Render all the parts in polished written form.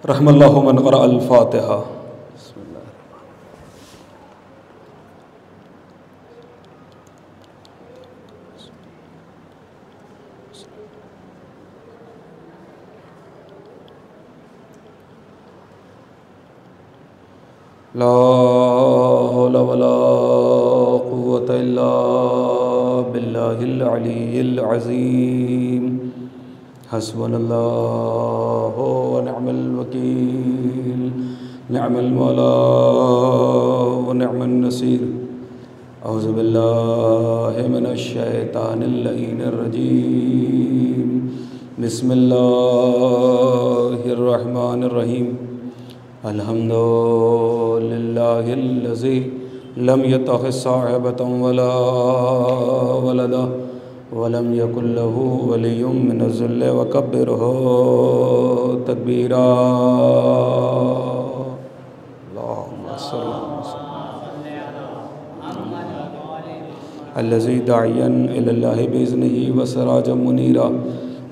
رحم اللہ من قرأ الفاتحہ۔ بسم اللہ لا حول ولا قوة الا باللہ العلی العظیم۔ حسبنا اللہ ونعم الوکیل، نعم المولا ونعم النصیر۔ اعوذ باللہ من الشیطان اللعین الرجیم، بسم اللہ الرحمن الرحیم۔ الحمد للہ الذی لم یتخذ صاحبۃ ولا ولدا ولم یکن لہ ولی من الذل وکبرہ تکبیرا۔ اللہم صل الذی داعیا الی اللہ باذنہ وسراجا منیرا۔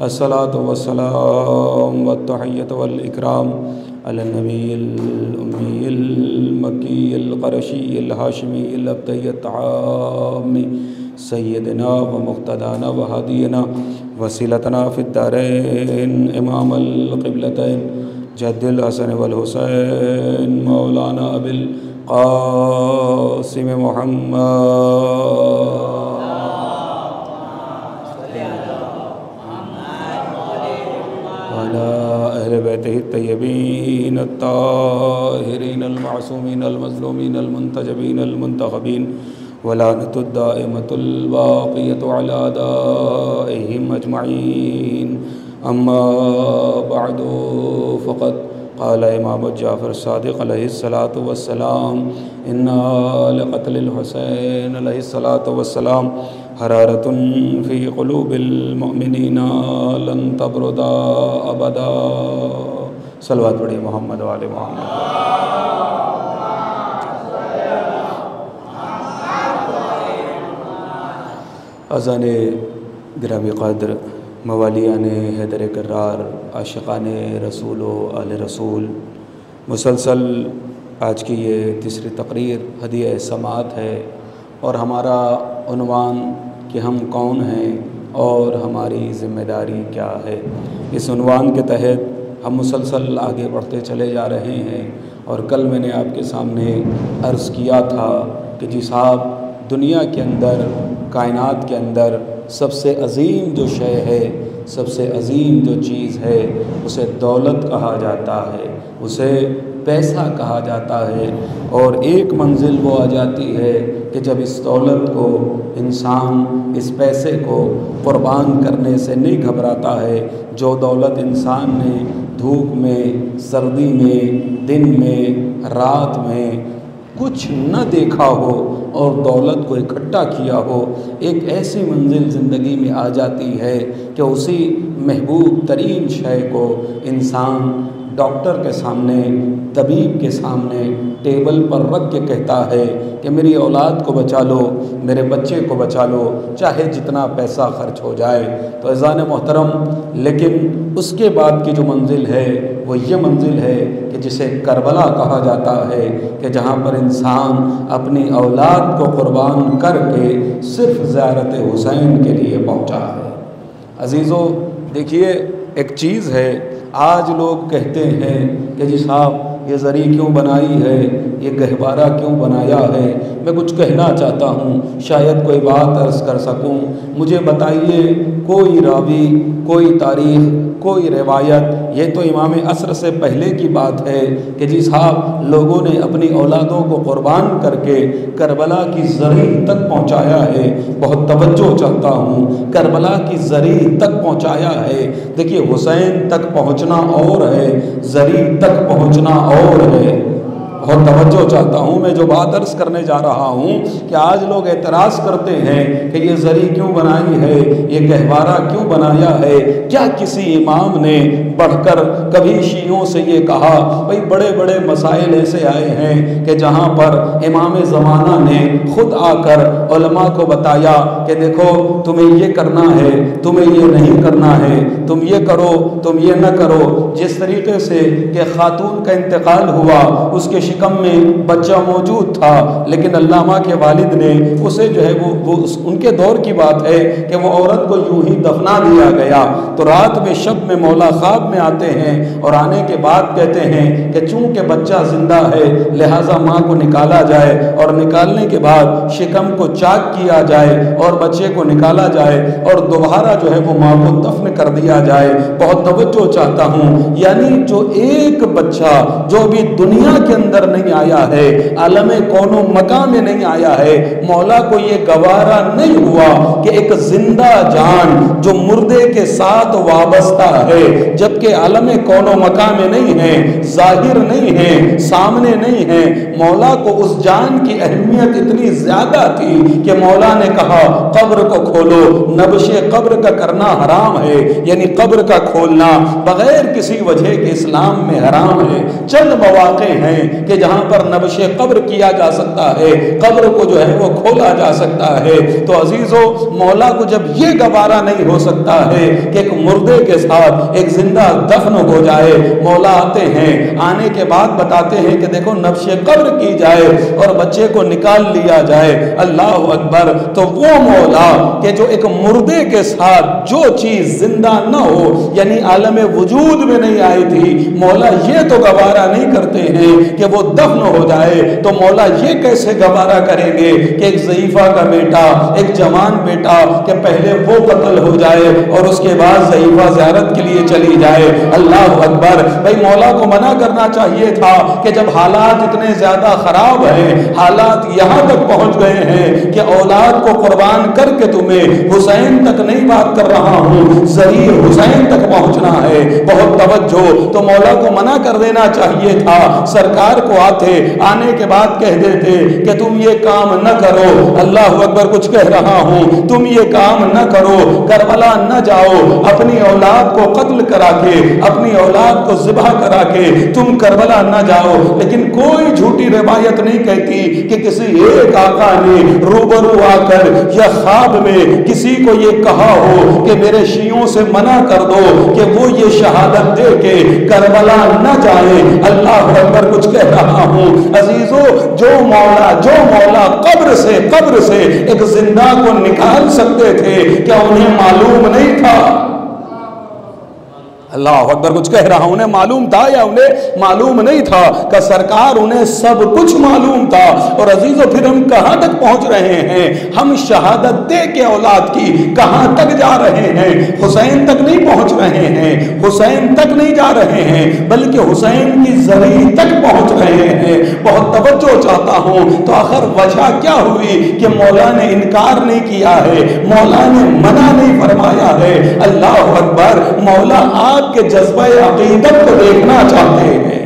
الصلاۃ والسلام والتحیۃ والاکرام علی النبی الامی المکی القرشی الہاشمی الابتئی الطعامی سیدنا و مقتدانا و ہادینا وسیلتنا فی الدارین امام القبلتین جد الحسن والحسین مولانا ابی القاسم محمد اہل بیتہ الطیبین الطاہرین المعصومین المظلومین المنتجبین المنتخبین ولعنۃ الدائمۃ الباقیۃ علی اعدائہم اجمعین۔ اما بعد فقد قال امام جعفر الصادق علیہ الصلاۃ والسلام انا لقتل الحسین علیہ الصلاۃ والسلام حرارۃ فی قلوب المؤمنین لن تبرد ابدا۔ صلوات پڑھی محمد وآل محمد۔ اذان گرامی قدر، موالیان حیدر کرار، عاشقان رسول و آل رسول، مسلسل آج کی یہ تیسری تقریر ہدیہ سماعت ہے، اور ہمارا عنوان کہ ہم کون ہیں اور ہماری ذمہ داری کیا ہے، اس عنوان کے تحت ہم مسلسل آگے بڑھتے چلے جا رہے ہیں۔ اور کل میں نے آپ کے سامنے عرض کیا تھا کہ جی صاحب، دنیا کے اندر، کائنات کے اندر سب سے عظیم جو شے ہے، سب سے عظیم جو چیز ہے، اسے دولت کہا جاتا ہے، اسے پیسہ کہا جاتا ہے۔ اور ایک منزل وہ آ جاتی ہے کہ جب اس دولت کو انسان، اس پیسے کو قربان کرنے سے نہیں گھبراتا ہے، جو دولت انسان نے دھوپ میں، سردی میں، دن میں، رات میں کچھ نہ دیکھا ہو اور دولت کو اکٹھا کیا ہو، ایک ایسی منزل زندگی میں آ جاتی ہے کہ اسی محبوب ترین شے کو انسان ڈاکٹر کے سامنے، طبیب کے سامنے ٹیبل پر رکھ کے کہتا ہے کہ میری اولاد کو بچا لو، میرے بچے کو بچا لو، چاہے جتنا پیسہ خرچ ہو جائے۔ تو عزیزان محترم، لیکن اس کے بعد کی جو منزل ہے وہ یہ منزل ہے کہ جسے کربلا کہا جاتا ہے، کہ جہاں پر انسان اپنی اولاد کو قربان کر کے صرف زیارت حسین کے لیے پہنچا ہے۔ عزیزو دیکھیے، ایک چیز ہے، آج لوگ کہتے ہیں کہ جی صاحب یہ زری کیوں بنائی ہے، یہ گہوارہ کیوں بنایا ہے۔ میں کچھ کہنا چاہتا ہوں، شاید کوئی بات عرض کر سکوں۔ مجھے بتائیے کوئی راوی، کوئی تاریخ، کوئی روایت، یہ تو امام عصر سے پہلے کی بات ہے کہ جی صاحب لوگوں نے اپنی اولادوں کو قربان کر کے کربلا کی زرعی تک پہنچایا ہے۔ بہت توجہ چاہتا ہوں، کربلا کی زرعی تک پہنچایا ہے۔ دیکھیے، حسین تک پہنچنا اور ہے، زرعی تک پہنچنا اور ہے۔ بہت توجہ چاہتا ہوں، میں جو بات عرض کرنے جا رہا ہوں کہ آج لوگ اعتراض کرتے ہیں کہ یہ زری کیوں بنائی ہے، یہ گہوارہ کیوں بنایا ہے، کیا کسی امام نے بڑھ کر کبھی شیعوں سے یہ کہا؟ بھئی بڑے بڑے مسائل ایسے آئے ہیں کہ جہاں پر امام زمانہ نے خود آ کر علماء کو بتایا کہ دیکھو تمہیں یہ کرنا ہے، تمہیں یہ نہیں کرنا ہے، تم یہ کرو، تم یہ نہ کرو۔ جس طریقے سے کہ خاتون کا انتقال ہوا، اس کے شکم میں بچہ موجود تھا، لیکن علامہ کے والد نے اسے جو ہے وہ ان کے دور کی بات ہے کہ وہ عورت کو یوں ہی دفنا دیا گیا۔ تو رات میں شب میں مولا خواب میں آتے ہیں اور آنے کے بعد کہتے ہیں کہ چونکہ بچہ زندہ ہے لہٰذا ماں کو نکالا جائے، اور نکالنے کے بعد شکم کو چاک کیا جائے اور بچے کو نکالا جائے اور دوبارہ جو ہے وہ ماں کو دفن کر دیا جائے۔ بہت توجہ چاہتا ہوں، یعنی جو ایک بچہ جو بھی دنیا کے اندر نہیں آیا ہے، عالم کون و مکان میں نہیں آیا ہے، مولا کو یہ گوارا نہیں ہوا کہ ایک زندہ جان جو مردے کے ساتھ وابستہ ہے، جبکہ عالم کون و مکان میں نہیں ہے، ظاہر نہیں ہے، سامنے نہیں ہے، مولا کو اس جان کی اہمیت اتنی زیادہ تھی کہ مولا نے کہا قبر کو کھولو، نبش قبر کا کرنا حرام ہے، یعنی قبر کا کھولنا بغیر کسی وجہ کے اسلام میں حرام ہے۔ چند مواقع ہیں کہ جہاں پر نبش قبر کیا جا سکتا ہے، قبر کو جو ہے وہ کھولا جا سکتا ہے۔ تو عزیزو، مولا کو جب یہ گوارا نہیں ہو سکتا ہے کہ ایک مردے کے ساتھ ایک زندہ دفن ہو جائے، مولا آتے ہیں، آنے کے بعد بتاتے ہیں کہ دیکھو نبش قبر کی جائے اور بچے کو نکال لیا جائے۔ اللہ اکبر! تو وہ مولا کہ جو ایک مردے کے ساتھ جو چیز زندہ نہ ہو، یعنی عالم وجود میں نہیں آئی تھی، مولا یہ تو گوارا نہیں کرتے ہیں کہ وہ دفن ہو جائے، تو مولا یہ کیسے گوارا کریں گے کہ ایک ضعیفہ کا بیٹا، ایک جوان بیٹا کہ پہلے وہ قتل ہو جائے اور اس کے بعد ضعیفہ زیارت کے لیے چلی جائے۔ اللہ اکبر! بھئی مولا کو منع کرنا چاہیے تھا کہ جب حالات اتنے زیادہ خراب ہیں، حالات یہاں تک پہنچ گئے ہیں کہ اولاد کو قربان کر کے تمہیں حسین تک نہیں بات کر رہا ہوں، ذریع حسین تک پہنچنا ہے، بہت توجہ، تو مولا کو منع کر دینا چاہیے تھا۔ سرکار کو آنے کے بعد کہہ دیتے کہ تم یہ کام نہ کرو، اللہ اکبر، کچھ کہہ رہا ہوں، تم یہ کام نہ کرو، کربلا نہ جاؤ، اپنی اولاد کو قتل کرا کے، اپنی اولاد کو ذبح کرا کے تم کربلا نہ جاؤ۔ لیکن کوئی جھوٹی روایت نہیں کہتی کہ کسی ایک آقا نے روبرو آ کر یا خواب میں کسی کو یہ کہا ہو کہ میرے شیعوں سے منع کر دو کہ وہ یہ شہادت دے کے کربلا نہ جائیں۔ اللہ اکبر، کچھ کہہ رہا ہوں عزیزو، جو مولا قبر سے ایک زندہ کو نکال سکتے تھے، کیا انہیں معلوم نہیں تھا؟ اللہ اکبر، کچھ کہہ رہا ہوں، انہیں معلوم تھا یا انہیں معلوم نہیں تھا؟ کہ سرکار انہیں سب کچھ معلوم تھا۔ اور عزیزو، پھر ہم کہاں تک پہنچ رہے ہیں؟ ہم شہادت دے کے اولاد کی کہاں تک جا رہے ہیں؟ حسین تک نہیں پہنچ رہے ہیں، حسین تک نہیں جا رہے ہیں، بلکہ حسین کی زری تک پہنچ رہے ہیں۔ بہت توجہ چاہتا ہوں، تو آخر وجہ کیا ہوئی کہ مولا نے انکار نہیں کیا ہے، مولا نے منع نہیں فرمایا ہے۔ اللہ اکبر! مولا آپ کے جذبہ عقیدت کو دیکھنا چاہتے ہیں۔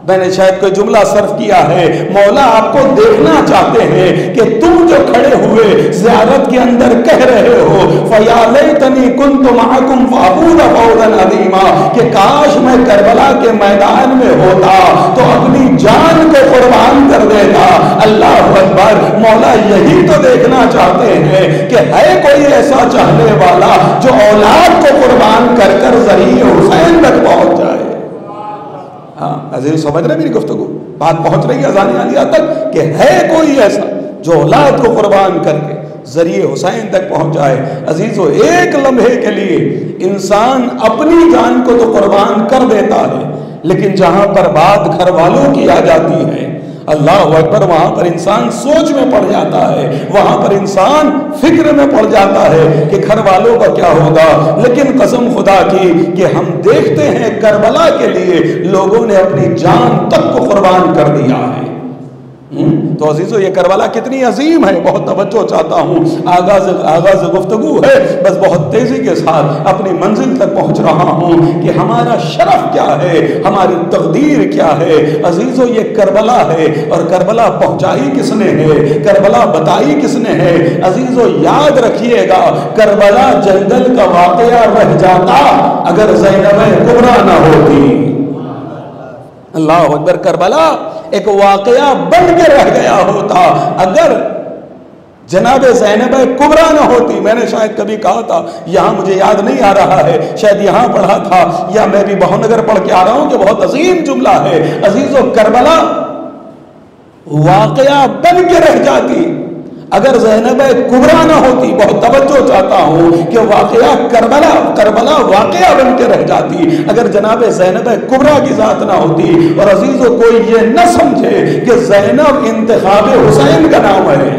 میں نے شاید کوئی جملہ صرف کیا ہے، مولا آپ کو دیکھنا چاہتے ہیں کہ تم جو کھڑے ہوئے زیارت کے اندر کہہ رہے ہو فَيَا لَيْتَنِي كُنْتُ مَعَكُمْ فَأَفُوزَ فَوْزًا عَظِيمًا، کہ کاش میں کربلا کے میدان میں ہوتا تو اپنی جان کو قربان کر دیتا۔ اللہ اکبر! مولا یہی تو دیکھنا چاہتے ہیں کہ ہے کوئی ایسا چاہنے والا جو اولاد کو قربان کر کر ذریع حسین تک پہنچ جائے۔ ہاں عزیز، سمجھ رہے میری گفتگو؟ بات پہنچ رہی ہے اذان عالیہ تک کہ ہے کوئی ایسا جو اولاد کو قربان کر کے ذریعے حسین تک پہنچ جائے۔ عزیزو، ایک لمحے کے لیے انسان اپنی جان کو تو قربان کر دیتا ہے، لیکن جہاں پر بات گھر والوں کی آ جاتی ہے، اللہ اکبر، وہاں پر انسان سوچ میں پڑ جاتا ہے، وہاں پر انسان فکر میں پڑ جاتا ہے کہ گھر والوں کا کیا ہوگا۔ لیکن قسم خدا کی کہ ہم دیکھتے ہیں کربلا کے لیے لوگوں نے اپنی جان تک کو قربان کر دیا ہے۔ تو عزیزو یہ کربلا کتنی عظیم ہے، بہت توجہ چاہتا ہوں، آغاز گفتگو ہے، بس بہت تیزی کے ساتھ اپنی منزل تک پہنچ رہا ہوں کہ ہمارا شرف کیا ہے، ہماری تقدیر کیا ہے۔ عزیزو یہ کربلا ہے، اور کربلا پہنچائی کس نے ہے، کربلا بتائی کس نے ہے؟ عزیزو یاد رکھیے گا، کربلا جنگل کا واقعہ رہ جاتا اگر زینب کبریٰ نہ ہوتی۔ اللہ اکبر، کربلا ایک واقعہ بن کے رہ گیا ہوتا اگر جناب زینب کبریٰ نہ ہوتی۔ میں نے شاید کبھی کہا تھا، یہاں مجھے یاد نہیں آ رہا ہے، شاید یہاں پڑھا تھا یا میں بھی بہو نگر پڑھ کے آ رہا ہوں کہ بہت عظیم جملہ ہے۔ عزیزو کربلا واقعہ بن کے رہ جاتی اگر زینب کبریٰ نہ ہوتی۔ بہت توجہ چاہتا ہوں کہ واقعہ کربلا واقعہ بن کے رہ جاتی اگر جناب زینب کبریٰ کی ذات نہ ہوتی۔ اور عزیزو کوئی یہ نہ سمجھے کہ زینب انتخاب حسین کا نام ہے۔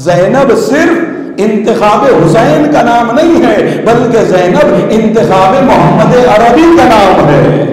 زینب صرف انتخاب حسین کا نام نہیں ہے، بلکہ زینب انتخاب محمد عربی کا نام ہے۔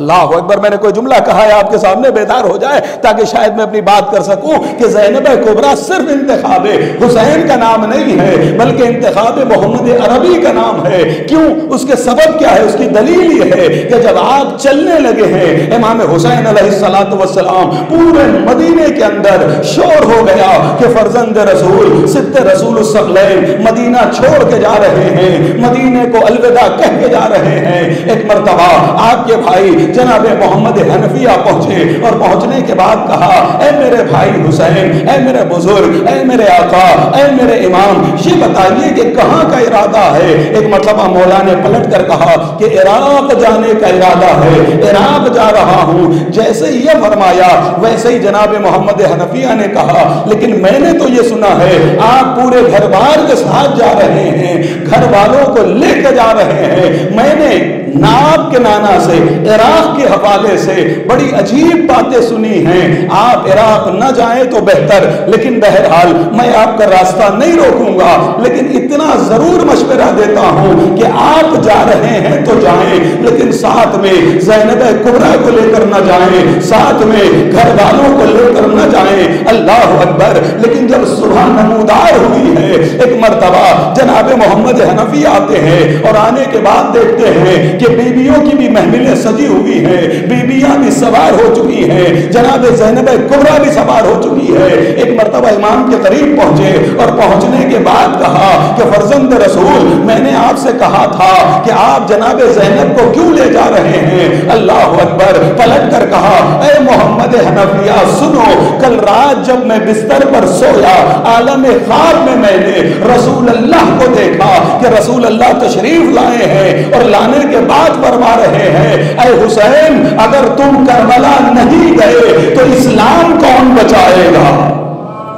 اللہ اکبر، میں نے کوئی جملہ کہا ہے آپ کے سامنے بیدار ہو جائے تاکہ شاید میں اپنی بات کر سکوں کہ زینب کبریٰ صرف انتخاب حسین کا نام نہیں ہے بلکہ انتخاب محمد عربی کا نام ہے۔ کیوں؟ اس کے سبب کیا ہے؟ اس کی دلیل یہ ہے کہ جب آپ چلنے لگے ہیں، امام حسین علیہ السلام پورے مدینے کے اندر شور ہو گیا کہ فرزند رسول ست رسول الثقلین مدینہ چھوڑ کے جا رہے ہیں، مدینے کو الوداع کہہ کے جا رہے ہیں۔ ایک مرتبہ آپ کے بھائی جناب محمد حنفیہ پہنچے اور پہنچنے کے بعد کہا، اے میرے بھائی حسین، اے میرے بزرگ، اے میرے آقا، اے میرے امام، یہ بتائیے کہ کہاں کا ارادہ ہے؟ ایک مرتبہ مولا نے پلٹ کر کہا کہ عراق جانے کا ارادہ ہے، عراق جا رہا ہوں۔ جیسے یہ فرمایا ویسے ہی جناب محمد حنفیہ نے کہا، لیکن میں نے تو یہ سنا ہے آپ پورے گھر بار کے ساتھ جا رہے ہیں، گھر والوں کو لے کے جا رہے ہیں۔ میں نے ناب کے نانا سے عراق کے حوالے سے بڑی عجیب باتیں سنی ہیں۔ آپ عراق نہ جائیں تو بہتر، لیکن بہرحال میں آپ کا راستہ نہیں روکوں گا، لیکن اتنا ضرور مشورہ دیتا ہوں کہ آپ جا رہے ہیں تو جائیں، لیکن ساتھ میں زینب کبریٰ کو لے کر نہ جائیں، ساتھ میں گھر والوں کو لے کر نہ جائیں۔ اللہ اکبر! لیکن جب صبح نمودار ہوئی ہے، ایک مرتبہ جناب محمد حنفی آتے ہیں اور آنے کے بعد دیکھتے ہیں کہ بیویوں کی بھی محملیں سجی ہوئی ہیں، بیویاں بھی سوار ہو چکی ہیں، جناب زینب کبریٰ بھی سوار ہو چکی ہے۔ ایک مرتبہ امام کے قریب پہنچے اور پہنچنے کے بعد کہا کہ فرزند رسول، میں نے آپ سے کہا تھا کہ آپ جناب زینب کو کیوں لے جا رہے ہیں؟ اللہ اکبر! پلٹ کر کہا، اے محمد حنفیہ سنو، کل رات جب میں بستر پر سویا، عالم خواب میں نے رسول اللہ کو دیکھا کہ رسول اللہ تشریف لائے ہیں اور لانے کے بعد فرما رہے ہیں، اے حسین اگر تم کربلا نہیں گئے تو اسلام کون بچائے گا؟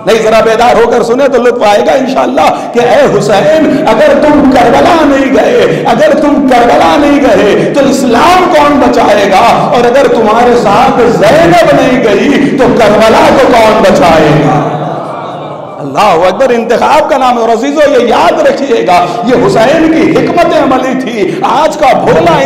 نہیں، ذرا بیدار ہو کر سنیں تو لطف آئے گا انشاءاللہ کہ اے حسین اگر تم کربلا نہیں گئے، اگر تم کربلا نہیں گئے تو اسلام کون بچائے گا؟ اور اگر تمہارے ساتھ زینب نہیں گئی تو کربلا کو کون بچائے گا؟ اللہ اکبر! انتخاب کا نام ہے۔ اور عزیزو یہ یاد رکھیے گا، یہ حسین کی حکمت عملی تھی۔ آج کا بھولا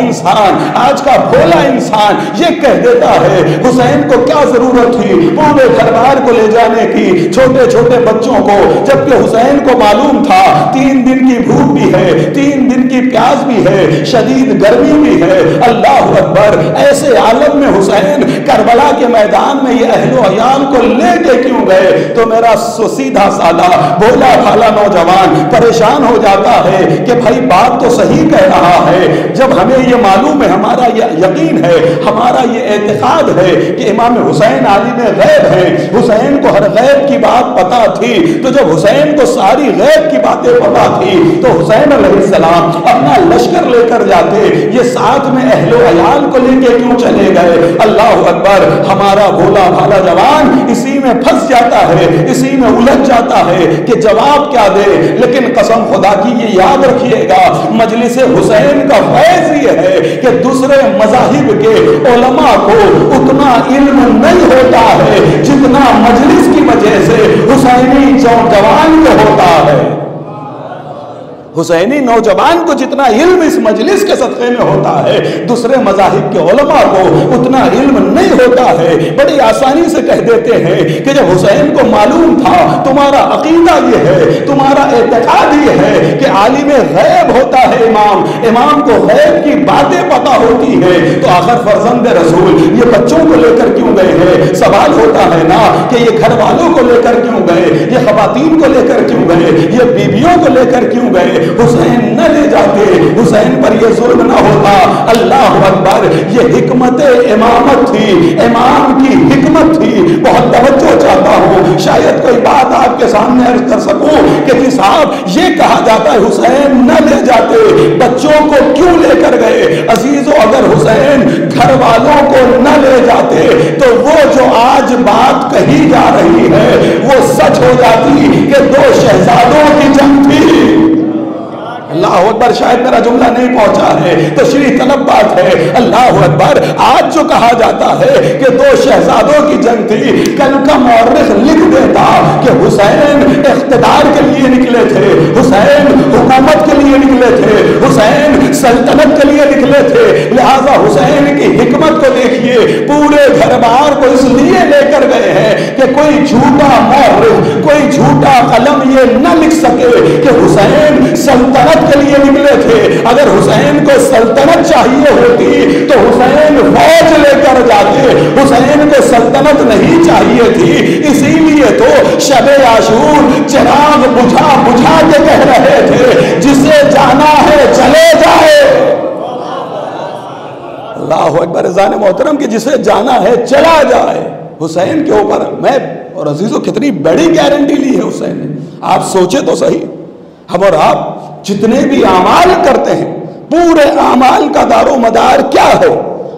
انسان یہ کہہ دیتا ہے حسین کو کیا ضرورت تھی پورے گھر بار کو لے جانے کی، چھوٹے چھوٹے بچوں کو، جبکہ حسین کو معلوم تھا 3 دن کی بھوک بھی ہے، 3 دن کی پیاس بھی ہے، شدید گرمی بھی ہے۔ اللہ اکبر! ایسے عالم میں حسین کربلا کے میدان میں یہ اہل و عیال کو لے کے کیوں گئے؟ تو میرا سیدھا سادہ بولا بھالا نوجوان پریشان ہو جاتا ہے کہ بھائی بات تو صحیح کہہ رہا ہے، جب ہمیں یہ معلوم ہے، ہمارا یہ یقین ہے، ہمارا یہ اعتقاد ہے کہ امام حسین عالم غیب ہے، حسین کو ہر غیب کی بات پتا تھی، تو جب حسین کو ساری غیب کی باتیں پتا تھی تو حسین علیہ السلام اپنا لشکر لے کر جاتے، یہ ساتھ میں اہل و عیال کو لے کے کیوں چلے گئے؟ اللہ اکبر! ہمارا بولا بھالا جوان اسی میں پھنس جاتا ہے، اسی میں الجھ جاتا ہے کہ جواب کیا دے۔ لیکن قسم خدا کی یہ یاد رکھیے گا، مجلس حسین کا فیض یہ ہے کہ دوسرے مذاہب کے علماء کو اتنا علم نہیں ہوتا ہے جتنا مجلس کی وجہ سے حسینی جوان کو ہوتا ہے۔ حسینی نوجوان کو جتنا علم اس مجلس کے صدقے میں ہوتا ہے دوسرے مذاہب کے علماء کو اتنا علم نہیں ہوتا ہے. بڑی آسانی سے کہہ دیتے ہیں کہ جب حسین کو معلوم تھا تمہارا عقیدہ یہ ہے, تمہارا اعتقاد یہ ہے کہ عالم غیب ہوتا ہے امام کو غیب کی باتیں پتہ ہوتی ہیں, تو آخر فرزند رسول یہ بچوں کو لے کر کیوں گئے ہیں؟ سوال ہوتا ہے نا کہ یہ گھر والوں کو لے کر کیوں گئے, یہ خواتین کو لے کر کیوں گئے, یہ بیویوں کو لے کر کیوں گئے؟ حسین نہ لے جاتے, حسین پر یہ ظلم نہ ہوتا. اللہ اکبر, یہ حکمت امامت تھی, امام کی حکمت تھی. بہت توجہ چاہتا ہوں, شاید کوئی بات آپ کے سامنے عرض کر سکوں کہ جی صاحب یہ کہا جاتا ہے حسین نہ لے جاتے, بچوں کو کیوں لے کر گئے؟ عزیزو اگر حسین گھر والوں کو نہ لے جاتے تو وہ جو آج بات کہی جا رہی ہے وہ سچ ہو جاتی کہ 2 شہزادوں کی جنگ تھی. اللہ اکبر, شاید میرا جملہ نہیں پہنچا ہے, تشریح طلب بات ہے. اللہ اکبر, آج جو کہا جاتا ہے کہ 2 شہزادوں کی جنگ تھی, کل کا مورخ لکھ دیتا کہ حسین اقتدار کے لیے نکلے تھے, حسین حکومت کے لیے نکلے تھے, حسین سلطنت کے لیے نکلے تھے. لہذا حسین کی حکمت کو دیکھیے, پورے گھر بار کو اس لیے لے کر گئے ہیں کہ کوئی جھوٹا مورخ, کوئی جھوٹا قلم یہ نہ لکھ سکے کہ حسین سلطنت کے لیے نکلے تھے. اگر حسین کو سلطنت چاہیے ہوتی تو حسین فوج لے کر جاتے, حسین کو سلطنت نہیں چاہیے تھی. اسی لیے تو شب عاشور چراغ بجھا بجھا کے کہہ رہے تھے جسے جانا ہے چلے جائے. اللہ اکبر, اذان محترم کہ جسے جانا ہے چلا جائے. حسین کے اوپر میں اور عزیزو کتنی بڑی گارنٹی لی ہے حسین نے. آپ سوچے تو صحیح, ہم اور آپ جتنے بھی اعمال کرتے ہیں پورے اعمال کا دار و مدار کیا ہے؟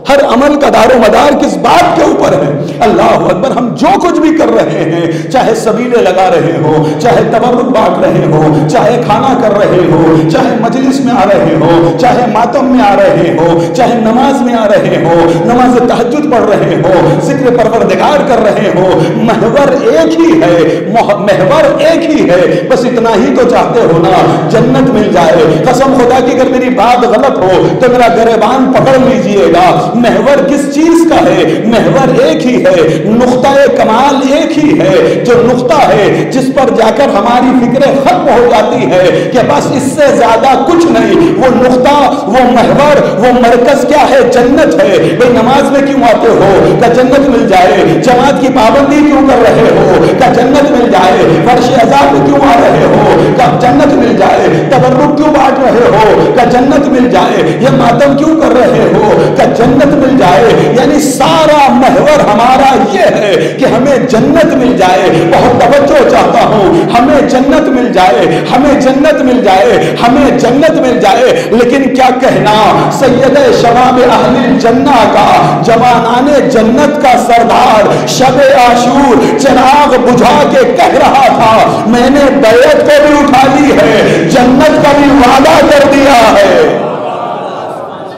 ہر عمل کا دار و مدار کس بات کے اوپر ہے؟ اللہ اکبر, ہم جو کچھ بھی کر رہے ہیں, چاہے سبیلے لگا رہے ہو, چاہے تبرک بانٹ رہے ہو, چاہے کھانا کر رہے ہو, چاہے مجلس میں آ رہے ہو, چاہے ماتم میں آ رہے ہو, چاہے نماز میں آ رہے ہو, نماز تہجد پڑھ رہے ہو, ذکر پروردگار کر رہے ہو, محور ایک ہی ہے, محور ایک ہی ہے. بس اتنا ہی تو چاہتے ہو نا, جنت مل جائے. قسم خدا کی اگر میری بات غلط ہو تو میرا گریبان پکڑ لیجئے گا. محور کس چیز کا ہے؟ محور ایک ہی ہے, نقطہ کمال ایک ہی ہے, جو نقطہ ہے جس پر جا کر ہماری فکریں ختم ہو جاتی ہے کہ بس اس سے زیادہ کچھ نہیں. وہ نقطہ, وہ محور, وہ مرکز کیا ہے؟ جنت ہے. بھئی نماز میں کیوں آتے ہو کہ جنت مل جائے؟ جماعت کی پابندی کیوں کر رہے ہو کہ جنت مل جائے؟ فرش عذاب میں کیوں آ رہے ہو کہ جنت مل جائے؟ تبرک کیوں بانٹ رہے ہو کہ جنت مل جائے؟ یہ ماتم کیوں کر رہے ہو کہ جنت مل جائے؟ یعنی سارا محور ہمارا یہ ہے کہ ہمیں جنت مل جائے. بہت توجہ چاہتا ہوں, ہمیں جنت مل جائے, ہمیں جنت مل جائے, ہمیں جنت مل جائے. لیکن کیا کہنا سید شباب اہل الجنہ کا, جوانان جنت کا سردار شب عاشور چراغ بجھا کے کہہ رہا تھا میں نے بیعت کو بھی اٹھا لی ہے, جنت کا بھی وعدہ کر دیا ہے.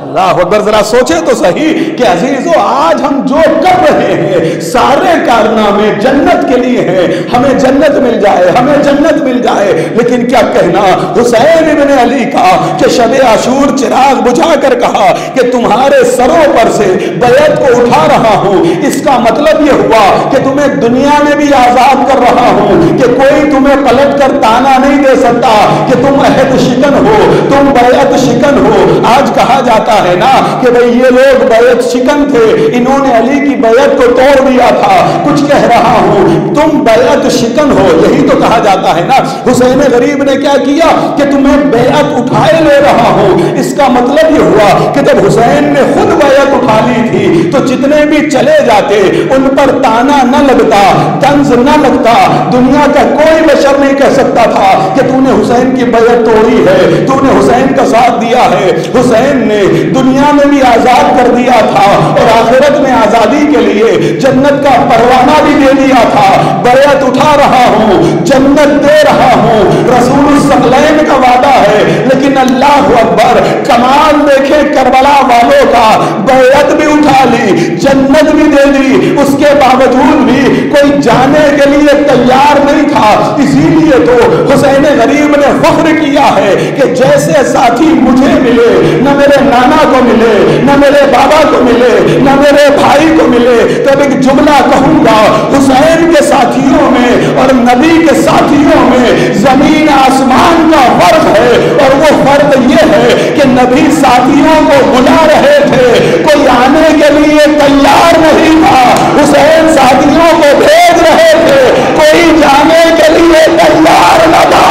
اللہ اکبر, ذرا سوچے تو صحیح کہ عزیزو آج ہم جو کر رہے ہیں سارے کارنامے جنت کے لیے ہیں. ہمیں جنت مل جائے, ہمیں جنت مل جائے. لیکن کیا کہنا حسین ابن علی کا کہ شب عاشور چراغ بجھا کر کہا کہ تمہارے سروں پر سے بیعت کو اٹھا رہا ہوں. اس کا مطلب یہ ہوا کہ تمہیں دنیا میں بھی آزاد کر رہا ہوں, کہ کوئی تمہیں پلٹ کر تانا نہیں دے سکتا کہ تم عہد شکن ہو, تم بیعت شکن ہو. آج کہا جاتا ہے نا کہ بھئی یہ لوگ بیعت شکن تھے, انہوں نے علی کی بیعت کو توڑ دیا تھا. کچھ کہہ رہا ہوں, تم بیعت شکن ہو, یہی تو کہا جاتا ہے نا. حسین غریب نے کیا کیا کہ تمہیں بیعت اٹھائے لے رہا ہوں. اس کا مطلب یہ ہوا کہ جب حسین نے خود بیعت اٹھا لی تھی تو جتنے بھی چلے جاتے ان پر تانا نہ لگتا, طنز نہ لگتا. دنیا کا کوئی بشر نہیں کہہ سکتا تھا کہ تو نے حسین کی بیعت توڑی ہے, تو نے حسین کا ساتھ دیا ہے. حسین نے دنیا میں بھی آزاد کر دیا تھا اور آخرت میں آزادی کے لیے جنت کا پروانہ بھی دے دیا تھا. بیعت اٹھا رہا ہوں, جنت دے رہا ہوں, رسول الثقلین کا وعدہ ہے. لیکن اللہ اکبر, کمال دیکھیں کربلا والوں کا, بیعت بھی اٹھا لی, دی, جنت بھی دے دی, اس کے باوجود بھی کوئی جانے کے لیے تیار نہیں تھا. اسی لیے تو حسین غریب نے فخر کیا ہے کہ جیسے ساتھی مجھے ملے, نہ میرے نانا کو ملے, نہ میرے بابا کو ملے, نہ میرے بھائی کو ملے. تب ایک جملہ کہوں گا, حسین کے ساتھیوں میں اور نبی کے ساتھیوں میں زمین آسمان کا فرق ہے. اور وہ فرق یہ ہے کہ نبی ساتھیوں کو بلا رہے تھے, کوئی آنے کے لیے تیار نہیں تھا. حسین ساتھیوں کو بھیج رہے تھے, کوئی جانے کے لیے تیار نہ تھا.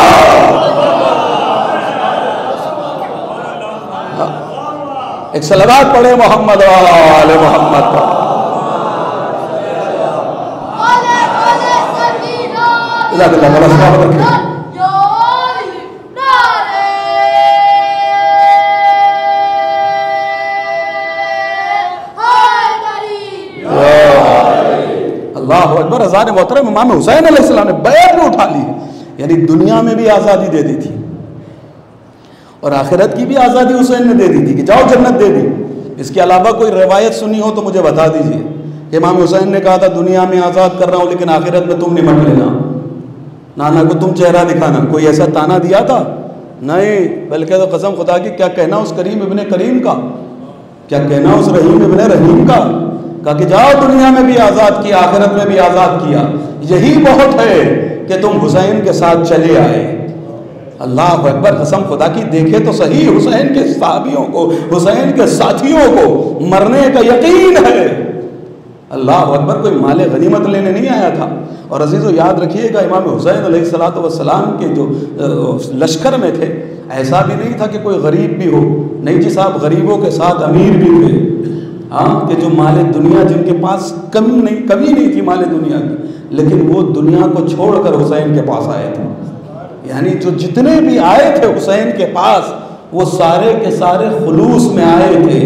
ایک صلوات پڑھے محمد و آل محمد پر. اللہ اکبر. اذان محترم امام حسین علیہ السلام نے بیعت بھی اٹھا لی, یعنی دنیا میں بھی آزادی دے دی تھی اور آخرت کی بھی آزادی حسین نے دے دی تھی کہ جاؤ جنت دے دی. اس کے علاوہ کوئی روایت سنی ہو تو مجھے بتا دیجئے کہ امام حسین نے کہا تھا دنیا میں آزاد کر رہا ہوں لیکن آخرت میں تم نمٹ لینا, نانا کو تم چہرہ دکھانا. کوئی ایسا تانا دیا تھا؟ نہیں, بلکہ تو قسم خدا کی کیا کہنا اس کریم ابن کریم کا, کیا کہنا اس رحیم ابن رحیم کا, کہا کہ جاؤ دنیا میں بھی آزاد کیا, آخرت میں بھی آزاد کیا. یہی بہت ہے کہ تم حسین کے ساتھ چلے آئے. اللہ اکبر. قسم خدا کی دیکھے تو صحیح حسین کے صحابیوں کو, حسین کے ساتھیوں کو مرنے کا یقین ہے. اللہ اکبر. کوئی مال غنیمت لینے نہیں آیا تھا. اور عزیزو یاد رکھیے گا امام حسین علیہ السلام کے جو لشکر میں تھے, ایسا بھی نہیں تھا کہ کوئی غریب بھی ہو. نہیں جی صاحب, غریبوں کے ساتھ امیر بھی تھے. ہاں, کہ جو مال دنیا, جن کے پاس کمی نہیں تھی مال دنیا کی, لیکن وہ دنیا کو چھوڑ کر حسین کے پاس آئے تھے. یعنی جو جتنے بھی آئے تھے حسین کے پاس وہ سارے کے سارے خلوص میں آئے تھے,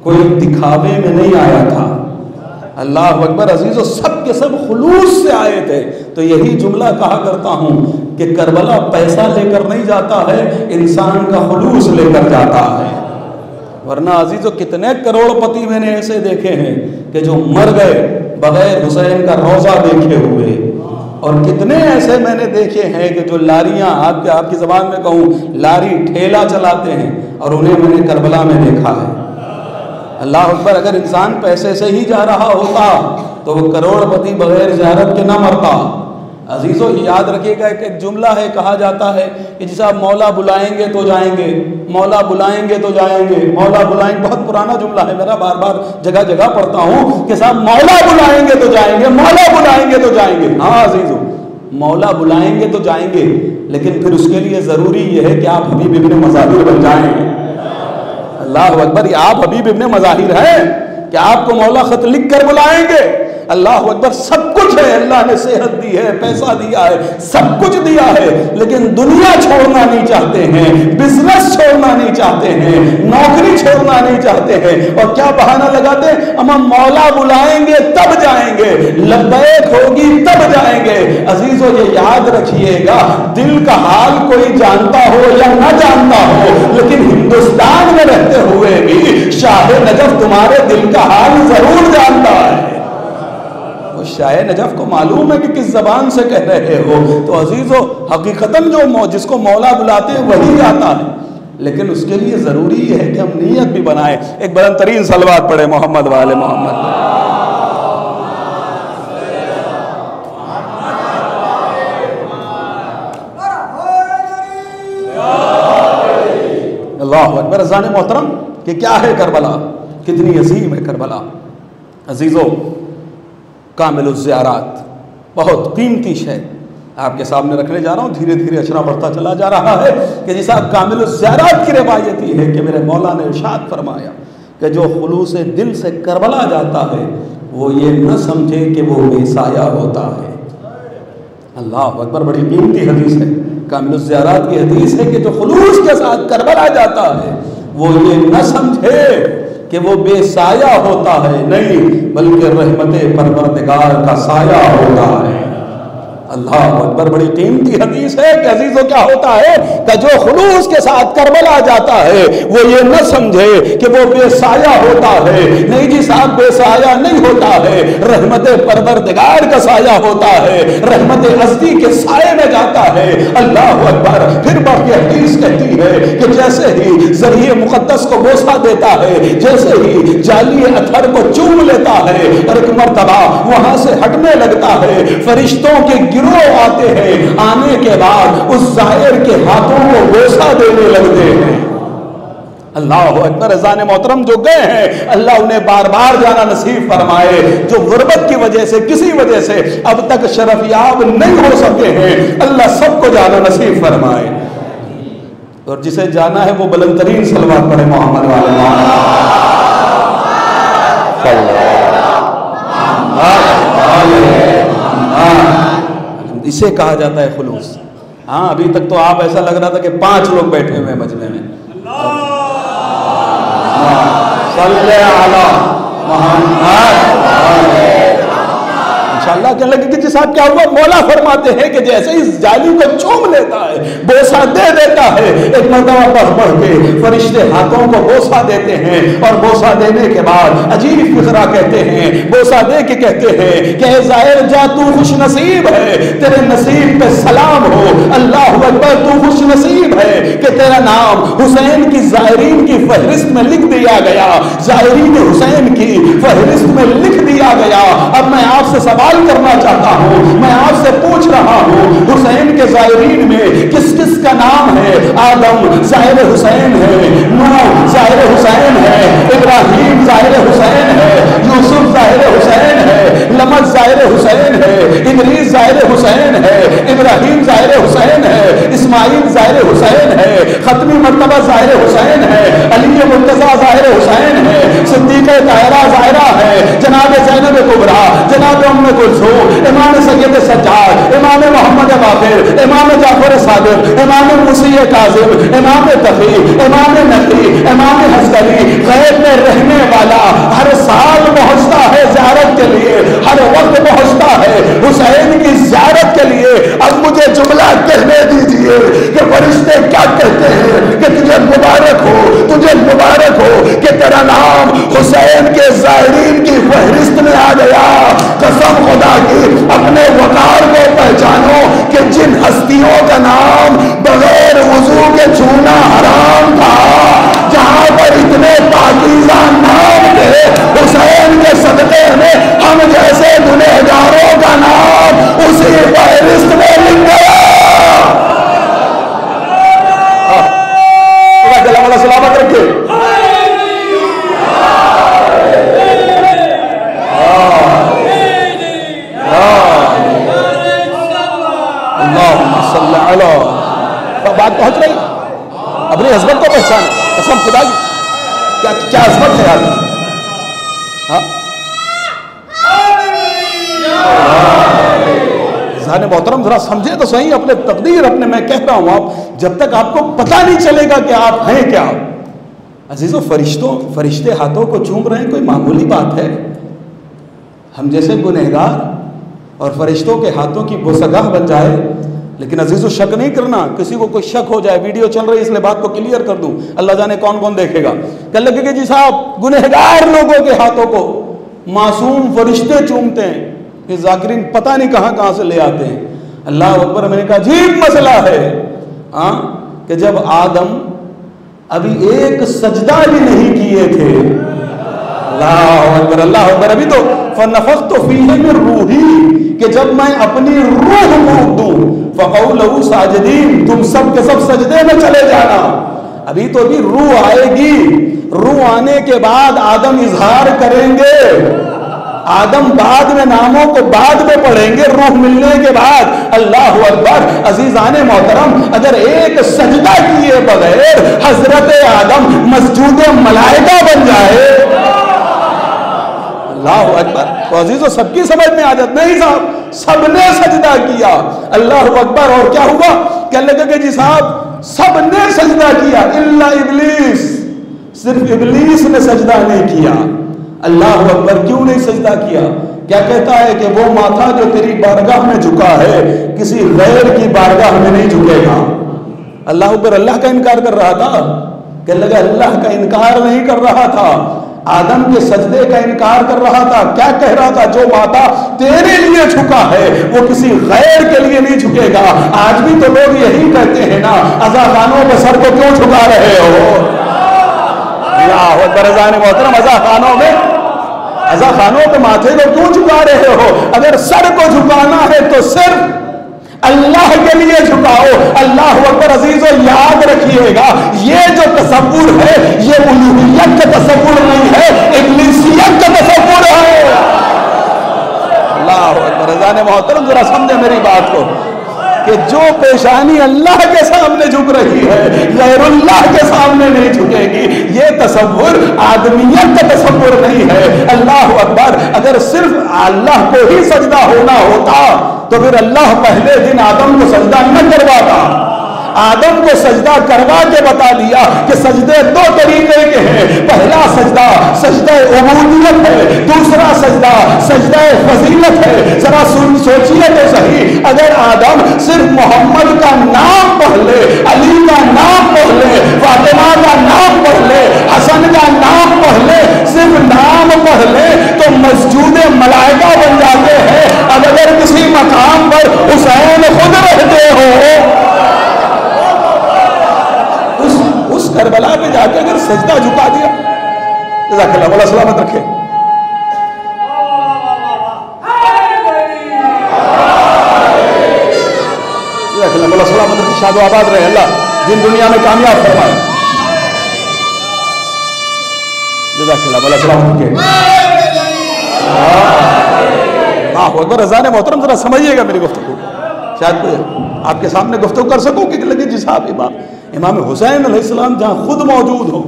کوئی دکھاوے میں نہیں آیا تھا. اللہ اکبر. عزیزو سب کے سب خلوص سے آئے تھے. تو یہی جملہ کہا کرتا ہوں کہ کربلا پیسہ لے کر نہیں جاتا ہے, انسان کا خلوص لے کر جاتا ہے. ورنہ عزیزو کتنے کروڑ پتی میں نے ایسے دیکھے ہیں کہ جو مر گئے بغیر حسین کا روضہ دیکھے ہوئے, اور کتنے ایسے میں نے دیکھے ہیں کہ جو لاریاں, آپ کی زبان میں کہوں لاری ٹھیلا چلاتے ہیں, اور انہیں میں نے کربلا میں دیکھا ہے. اللہ اکبر. اگر انسان پیسے سے ہی جا رہا ہوتا تو وہ کروڑ پتی بغیر زیارت کے نہ مرتا. عزیزو یاد رکھیے گا, ایک جملہ ہے, کہا جاتا ہے کہ جی صاحب مولا بلائیں گے تو جائیں گے, مولا بلائیں گے تو جائیں گے, مولا بلائیں گے. بہت پرانا جملہ ہے میرا, بار بار جگہ جگہ پڑھتا ہوں کہ صاحب مولا بلائیں گے تو جائیں گے, مولا بلائیں گے تو جائیں گے. ہاں عزیزو, مولا بلائیں گے تو جائیں گے, لیکن پھر اس کے لیے ضروری یہ ہے کہ آپ حبیب ابن مظاہر بن جائیں. اللہ اکبر. یہ آپ حبیب ابن مظاہر ہیں کہ آپ کو مولا خط لکھ کر بلائیں گے. اللہ اکبر. سب کچھ ہے, اللہ نے صحت دی ہے, پیسہ دیا ہے, سب کچھ دیا ہے, لیکن دنیا چھوڑنا نہیں چاہتے ہیں, بزنس چھوڑنا نہیں چاہتے ہیں, نوکری چھوڑنا نہیں چاہتے ہیں. اور کیا بہانہ لگاتے ہیں, ہم مولا بلائیں گے تب جائیں گے, لبیک ہوگی تب جائیں گے. عزیزو یہ یاد رکھیے گا, دل کا حال کوئی جانتا ہو یا نہ جانتا ہو, لیکن ہندوستان میں رہتے ہوئے بھی شاہ نجف تمہارے دل کا حال ضرور جانتا ہے. شاہ نجف کو معلوم ہے کہ کس زبان سے کہہ رہے ہو. تو عزیزو حقیقتاً جو جس کو مولا بلاتے ہیں وہی جاتا ہے, لیکن اس کے لیے ضروری ہے کہ ہم نیت بھی بنائیں. ایک بلند ترین صلوات پڑھے محمد والے محمد. اللہ اکبر. اذان محترم کہ کیا ہے کربلا, کتنی عظیم ہے کربلا. عزیزو کامل الزیارات بہت قیمتی شے آپ کے سامنے رکھنے جا رہا ہوں. دھیرے دھیرے اشرا بڑھتا چلا جا رہا ہے کہ جیسا کامل الزیارات کی روایت یہ ہے کہ میرے مولا نے ارشاد فرمایا کہ جو خلوص دل سے کربلا جاتا ہے وہ یہ نہ سمجھے کہ وہ بے سایہ ہوتا ہے. اللہ اکبر. بڑی قیمتی حدیث ہے, کامل الزیارات کی حدیث ہے کہ جو خلوص کے ساتھ کربلا جاتا ہے وہ یہ نہ سمجھے کہ وہ بے سایہ ہوتا ہے, نہیں بلکہ رحمت پروردگار کا سایہ ہوتا ہے. اللہ اکبر، بڑی قیمتی حدیث ہے کہ عزیزو کیا ہوتا ہے کہ جو خلوص کے ساتھ کربلا جاتا ہے وہ یہ نہ سمجھے کہ وہ بے سایہ ہوتا ہے، نہیں جی صاحب بے سایہ نہیں ہوتا ہے، رحمت پروردگار کا سایہ ہوتا ہے، رحمت ازلی کے سائے میں جاتا ہے۔ اللہ اکبر۔ پھر باقی حدیث کہتی ہے کہ جیسے ہی ذریعہ مقدس کو بوسہ دیتا ہے، جیسے ہی جعلی اتھر کو چوم لیتا ہے اور ایک مرتبہ وہاں سے ہٹنے لگتا ہے، فرشتوں کے گروہ آتے ہیں، آنے کے بعد اس زائر کے ہاتھوں کو بوسہ دینے لگتے ہیں۔ اللہ اکبر۔ اذان محترم جو گئے ہیں اللہ انہیں بار بار جانا نصیب فرمائے، جو غربت کی وجہ سے کسی وجہ سے اب تک شرف یاب نہیں ہو سکے ہیں اللہ سب کو جانا نصیب فرمائے، اور جسے جانا ہے وہ بلند ترین صلوات پڑھے محمد والے اسے کہا جاتا ہے خلوص۔ ہاں ابھی تک تو آپ ایسا لگ رہا تھا کہ 5 لوگ بیٹھے ہوئے مجمع میں۔ صلی علی محمد۔ انشاءاللہ کہنے لگے کہ جی صاحب کیا ہوا؟ مولا فرماتے ہیں کہ جیسے ہی جالی کو چوم لیتا ہے، بوسہ دے دیتا ہے، ایک مرتبہ بڑھ کے فرشتے ہاتھوں کو بوسہ دیتے ہیں، اور بوسہ دینے کے بعد عجیب فقرہ کہتے ہیں، بوسہ دے کے کہتے ہیں کہ اے زائر جا تو خوش نصیب ہے، تیرے نصیب پہ سلام ہو۔ اللہ اکبر۔ تو خوش نصیب ہے کہ تیرا نام حسین کی زائرین کی فہرست میں لکھ دیا گیا، زائرین حسین کی فہرست میں لکھ دیا گیا۔ اب میں آپ سے سوال کرنا چاہتا ہوں، میں آپ سے پوچھ رہا ہوں، حسین کے زائرین میں کس کس کا نام ہے؟ آدم زائر حسین ہے، نوح زائر حسین ہے، ابراہیم زائر حسین ہے، یوسف زائر حسین ہے، لمط زائر حسین ہے، ادریس زائر حسین ہے، ابراہیم زائر حسین ہے، اسماعیل زائر حسین ہے، ختمی مرتبہ زائر حسین ہے، علی مرتضیٰ زائر حسین ہے، صدیقہ طاہرہ زائرہ ہے، جناب زینب کبریٰ، جناب ام کلثوم، امام سید سجاد، امام محمد باقر، امام جعفر صادق، امام موسی کاظم، امام تقی، امام نقی، امام حسنی، غیب میں رہنے والا ہر سال پہنچتا ہے زیارت کے لیے، ہر وقت پہنچتا ہے حسین کی زیارت کے لیے۔ اب مجھے جملہ کہنے دیجئے کہ فرشتے کیا کہتے ہیں کہ تجھے مبارک ہو، تجھے مبارک ہو کہ تیرا نام حسین کے زائرین کی فہرست میں آ گیا۔ قسم خدا کی اپنے وقار کو پہچانو کہ جن ہستیوں کا نام بغیر وضو کے چھونا حرام تھا، جہاں پر اتنے پاکیزہ نام تھے، حسین کے صدقے میں ہم جیسے گنہگاروں کا نام اسی فہرست میں لکھ گیا۔ اللہ جل سلامت رکھے۔ بات پہنچ رہی، اپنی عظمت کو پہچانا، قسم خدا کی کیا عظمت ہے یار۔ ذہن محترم ذرا سمجھے تو صحیح اپنے تقدیر، اپنے میں کہہ رہا ہوں آپ جب تک آپ کو پتہ نہیں چلے گا کہ آپ ہیں کیا۔ عزیزو فرشتے ہاتھوں کو چوم رہے ہیں کوئی معمولی بات ہے؟ ہم جیسے گنہگار اور فرشتوں کے ہاتھوں کی بوسگاہ بن جائے۔ لیکن عزیزو شک نہیں کرنا، کسی کو کوئی شک ہو جائے، ویڈیو چل رہی ہے اس لیے بات کو کلیئر کر دوں، اللہ جانے کون کون دیکھے گا، کہنے لگے کہ جی صاحب گنہگار لوگوں کے ہاتھوں کو معصوم فرشتے چومتے ہیں، یہ ذاکرین پتہ نہیں کہاں کہاں سے لے آتے ہیں۔ اللہ اکبر۔ میں نے کہا عجیب مسئلہ ہے کہ جب آدم ابھی ایک سجدہ بھی نہیں کیے تھے، اللہ اکبر اللہ اکبر، ابھی تو فنفخت فیہ من روحی، کہ جب میں اپنی روح پھونک دوں، فقعوا لہ ساجدین، تم سب کے سب سجدے میں چلے جانا۔ ابھی تو ابھی روح آئے گی، روح آنے کے بعد آدم اظہار کریں گے، آدم بعد میں ناموں کو بعد میں پڑھیں گے، روح ملنے کے بعد۔ اللہ اکبر۔ عزیزان محترم، اگر ایک سجدہ کیے بغیر حضرت آدم مسجود ملائکہ بن جائے، اللہ اکبر، تو عزیزو سب کی سمجھ میں آ جاتا نہیں صاحب سب نے سجدہ کیا، اللہ اکبر۔ اور کیا ہوا؟ کہنے لگے کہ جی صاحب سب نے سجدہ کیا الا ابلیس، صرف ابلیس نے سجدہ نہیں کیا۔ اللہ اکبر۔ کیوں نہیں سجدہ کیا؟ کیا کہتا ہے کہ وہ ماتھا جو تیری بارگاہ میں جھکا ہے کسی غیر کی بارگاہ میں نہیں جھکے گا۔ اللہ اوپر اللہ کا انکار کر رہا تھا کہ لگا اللہ کا انکار نہیں کر رہا تھا، آدم کے سجدے کا انکار کر رہا تھا۔ کیا کہہ رہا تھا؟ جو ماتھا تیرے لیے جھکا ہے وہ کسی غیر کے لیے نہیں جھکے گا۔ آج بھی تو لوگ یہی کہتے ہیں نا، عزا خانوں پہ سر کو کیوں جھکا رہے ہو؟ اللہ اکبر، عزان محترم، عزا خانوں پہ ماتھے کو کیوں جھکا رہے ہو؟ اگر سر کو جھکانا ہے تو صرف اللہ کے لیے جھکاؤ۔ اللہ اکبر عزیزو، یاد رکھیے گا یہ جو تصور ہے یہ الوہیت کا تصور نہیں ہے، ابلیسیت کا تصور ہے۔ اللہ اکبر، عزان محترم ذرا سمجھے میری بات کو کہ جو پیشانی اللہ کے سامنے جھک رہی ہے غیر اللہ کے سامنے نہیں جھکے گی۔ یہ تصور آدمیت کا تصور نہیں ہے۔ اللہ اکبر، اگر صرف اللہ کو ہی سجدہ ہونا ہوتا تو پھر اللہ پہلے دن آدم کو سجدہ نہ کرواتا۔ آدم کو سجدہ کروا کے بتا دیا کہ سجدے دو طریقے کے ہیں، پہلا سجدہ سجدہ عبودیت ہے، دوسرا سجدہ سجدہ فضیلت ہے۔ ذرا سوچئے تو صحیح، اگر آدم صرف محمد کا نام پڑھ لے، علی کا نام پڑھ لے، فاطمہ کا نام پڑھ لے، حسن کا نام پڑھ لے، صرف نام پڑھ لے تو مسجود ملائکہ بن جاتے ہیں۔ اب اگر کسی مقام پر حسین خود رہتے ہو، اس کربلا پہ جا کے اگر سجدہ جھکا دیا، جزاک اللہ، مولا سلامت رکھے۔ جزاک اللہ، مولا سلامت رکھے، شاد و آباد رہے، اللہ دین دنیا میں کامیاب فرمائے۔ جزاک اللہ، مولا سلامت رکھے۔ اللہ اکبر، رضان محترم ذرا سمجھیے گا میری گفتگو، شاید کوئی آپ کے سامنے گفتگو کر سکوں کہ لگے جی صاحب امام حسین علیہ السلام جہاں خود موجود ہو۔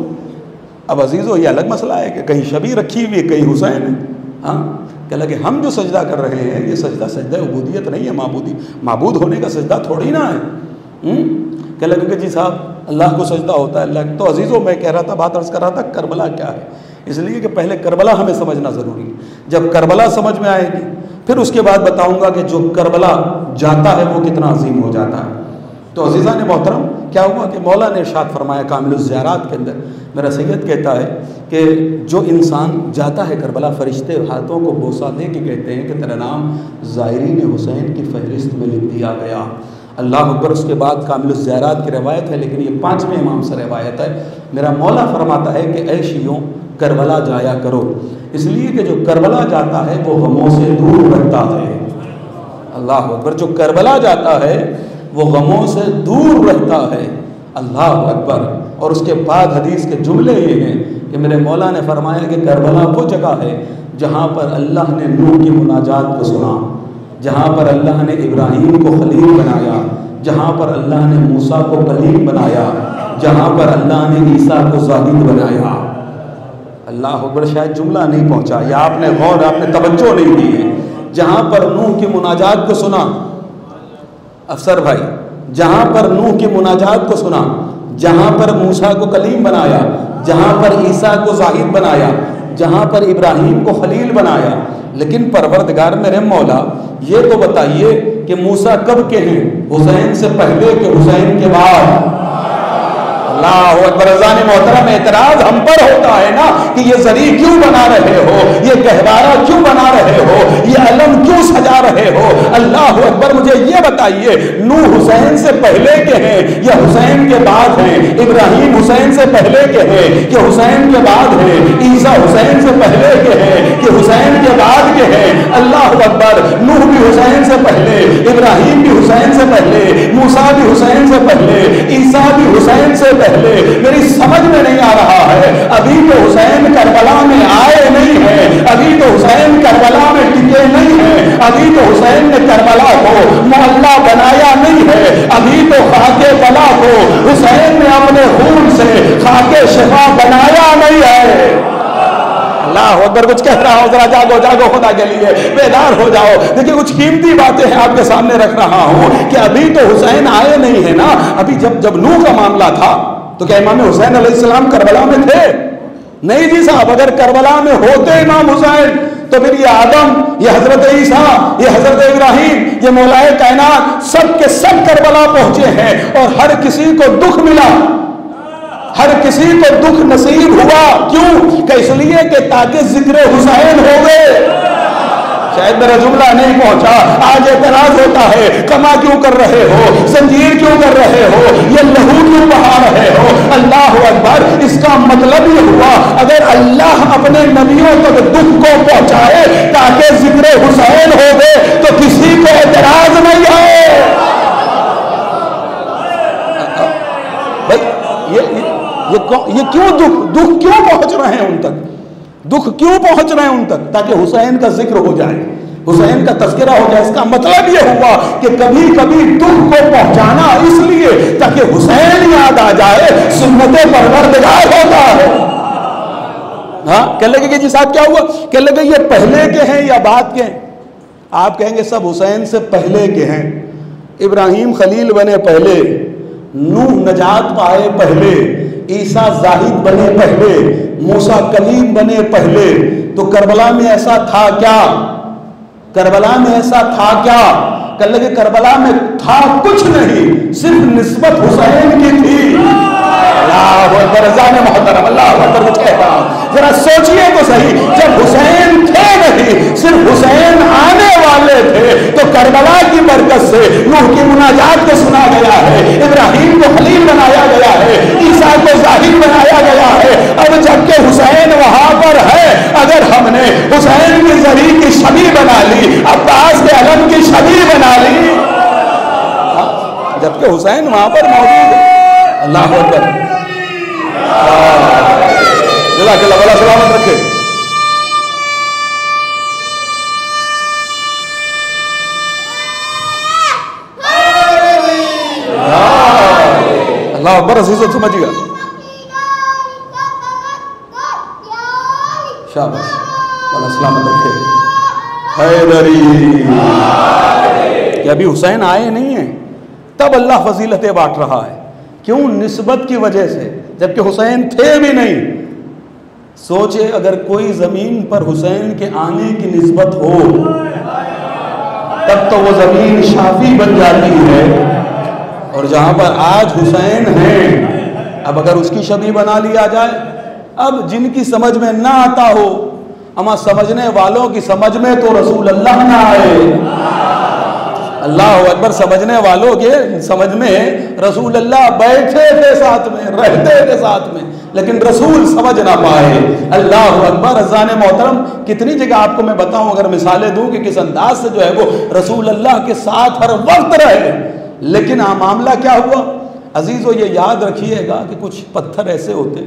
اب عزیزو یہ الگ مسئلہ ہے کہ کہیں شبیہ رکھی ہوئی ہے، کہیں حسین ہے، ہاں کہ لگے ہم جو سجدہ کر رہے ہیں یہ سجدہ سجدہ عبودیت نہیں ہے، معبود ہونے کا سجدہ تھوڑی نہ ہے۔ کہ لگے کہ جی صاحب اللہ کو سجدہ ہوتا ہے، اللہ تو عزیزو میں کہہ رہا تھا، بات عرض کر رہا تھا کربلا کیا ہے، اس لیے کہ پہلے کربلا ہمیں سمجھنا ضروری ہے۔ جب کربلا سمجھ میں آئے گی پھر اس کے بعد بتاؤں گا کہ جو کربلا جاتا ہے وہ کتنا عظیم ہو جاتا ہے۔ تو عزیزان محترم کیا ہوا کہ مولا نے ارشاد فرمایا کامل الزیارات کے اندر، میرا سید کہتا ہے کہ جو انسان جاتا ہے کربلا، فرشتے ہاتھوں کو بوسہ دے کے کہتے ہیں کہ تیرا نام زائرین حسین کی فہرست میں لکھ دیا گیا۔ اللہ اکبر، اس کے بعد کامل الزیارات کی روایت ہے، لیکن یہ 5ویں امام سے روایت ہے۔ میرا مولا فرماتا ہے کہ اے شیعوں کربلا جایا کرو، اس لیے کہ جو کربلا جاتا ہے وہ غموں سے دور رہتا ہے۔ اللہ اکبر، جو کربلا جاتا ہے وہ غموں سے دور رہتا ہے۔ اللہ اکبر۔ اور اس کے بعد حدیث کے جملے یہ ہیں کہ میرے مولا نے فرمایا کہ کربلا وہ جگہ ہے جہاں پر اللہ نے نوح کی مناجات کو سنا، جہاں پر اللہ نے ابراہیم کو خلیل بنایا، جہاں پر اللہ نے موسیٰ کو کلیم بنایا، جہاں پر اللہ نے عیسیٰ کو زاہد بنایا۔ اللہ اکبر، شاید جملہ نہیں پہنچا یا آپ نے غور، آپ نے توجہ نہیں دی ہے۔ جہاں پر نوح کی مناجات کو سنا، افسر بھائی، جہاں پر نوح کی مناجات کو سنا، جہاں پر موسیٰ کو کلیم بنایا، جہاں پر عیسیٰ کو زاہد بنایا، جہاں پر ابراہیم کو خلیل بنایا، لیکن پروردگار میرے مولا یہ تو بتائیے کہ موسیٰ کب کے ہیں؟ حسین سے پہلے کہ حسین کے بعد؟ اللہ اکبر، رضان محترم اعتراض ہم پر ہوتا ہے نا کہ یہ زری کیوں بنا رہے ہو، یہ گہوارہ کیوں بنا رہے ہو، یہ علم کیوں سجا رہے ہو؟ اللہ اکبر، مجھے یہ بتائیے نوح حسین سے پہلے کے ہیں یا حسین کے بعد ہیں؟ ابراہیم حسین سے پہلے کے ہیں کہ حسین کے بعد ہیں؟ عیسیٰ حسین سے پہلے کے ہیں کہ حسین کے بعد کے ہیں؟ اللہ اکبر، نوح بھی حسین سے پہلے، ابراہیم بھی حسین سے پہلے، موسیٰ بھی حسین سے پہلے، عیسیٰ بھی حسین سے پہلے۔ میری سمجھ میں نہیں آ رہا ہے، ابھی تو حسین کربلا میں آئے نہیں ہیں، ابھی تو حسین کربلا میں ٹکے نہیں ہیں، ابھی تو حسین نے کربلا کو محلہ بنایا نہیں ہے، ابھی تو خاک بلا کو حسین نے اپنے خون سے خاک شفا بنایا نہیں ہے۔ اللہ اکبر، کچھ کہہ رہا ہوں، ذرا جاگو جاگو خدا کے لیے، بیدار ہو جاؤ۔ دیکھیں کچھ قیمتی باتیں ہیں آپ کے سامنے رکھ رہا ہوں کہ ابھی تو حسین آئے نہیں ہے نا۔ ابھی جب نوح کا معاملہ تھا تو کیا امام حسین علیہ السلام کربلا میں تھے؟ نہیں جی صاحب، اگر کربلا میں ہوتے امام حسین تو پھر یہ آدم، یہ حضرت عیسیٰ، یہ حضرت ابراہیم، یہ مولائے کائنات سب کے سب کربلا پہنچے ہیں، اور ہر کسی کو دکھ ملا، ہر کسی کو دکھ نصیب ہوا. کیوں؟ کہ اس لیے کہ تاکہ ذکر حسین ہو گئے. شاید میرا جملہ نہیں پہنچا. آج اعتراض ہوتا ہے، کما کیوں کر رہے ہو، زنجیر کیوں کر رہے ہو، یہ لہو کیوں بہا رہے ہو. اللہ اکبر. اس کا مطلب یہ ہوا اگر اللہ اپنے نبیوں تک دکھ کو پہنچائے تاکہ ذکر حسین ہو گئے تو کسی کو اعتراض نہیں آئے. یہ کیوں دکھ کیوں پہنچ رہے ہیں ان تک؟ دکھ کیوں پہنچ رہے ہیں ان تک؟ تاکہ حسین کا ذکر ہو جائے، حسین کا تذکرہ ہو جائے. اس کا مطلب یہ ہوا کہ کبھی کبھی دکھ کو پہنچانا اس لیے تاکہ حسین یاد آ جائے. سنت پروردگار ہوتا ہے. ہاں کہنے لگے کہ جی صاحب کیا ہوا؟ کہنے لگے یہ پہلے کے ہیں یا بعد کے ہیں؟ آپ کہیں گے سب حسین سے پہلے کے ہیں. ابراہیم خلیل بنے پہلے، نوح نجات پائے پہلے، عیسیٰ زاہد بنے پہلے، موسیٰ کلیم بنے پہلے. تو کربلا میں ایسا تھا کیا؟ کربلا میں ایسا تھا کیا؟ کہنے لگے کربلا میں تھا کچھ نہیں، صرف نسبت حسین کی تھی. اللہ اکبر. رضان محترم اللہ اکبر. کچھ کہتا ذرا سوچئے تو صحیح، جب حسین تھے نہیں، صرف حسین آنے والے تھے، تو کربلا کی برکت سے نوح کی مناجات کو سنا گیا ہے، ابراہیم کو خلیل بنایا گیا ہے، عیسیٰ کو ظاہر بنایا گیا ہے. اب جب کہ حسین وہاں پر ہے، اگر ہم نے حسین کی زری کی شبیہ بنا لی، عباس کے علم کی شبیہ بنا لی، جب کہ حسین وہاں پر موجود ہے. اللہ اکبر. جزاک اللہ، بڑا سلامت رکھے. اللہ اکبر. عزیزو سمجھیے گا. شاباش، بڑا سلامت رکھے. حیدری کہ ابھی حسین آئے نہیں ہیں تب اللہ فضیلتیں بانٹ رہا ہے. کیوں؟ نسبت کی وجہ سے، جبکہ حسین تھے بھی نہیں. سوچے اگر کوئی زمین پر حسین کے آنے کی نسبت ہو تب تو وہ زمین شافی بن جاتی ہے، اور جہاں پر آج حسین ہیں اب اگر اس کی شبیہ بنا لیا جائے، اب جن کی سمجھ میں نہ آتا ہو، اما سمجھنے والوں کی سمجھ میں تو رسول اللہ نہ آئے. اللہ اکبر. سمجھنے والوں کے سمجھ میں رسول اللہ بیٹھے تھے ساتھ میں، رہتے تھے ساتھ میں، لیکن رسول سمجھ نہ پائے. اللہ اکبر. عزیزان محترم، کتنی جگہ آپ کو میں بتاؤں اگر مثالیں دوں کہ کس انداز سے جو ہے وہ رسول اللہ کے ساتھ ہر وقت رہے، لیکن معاملہ کیا ہوا؟ عزیزو یہ یاد رکھیے گا کہ کچھ پتھر ایسے ہوتے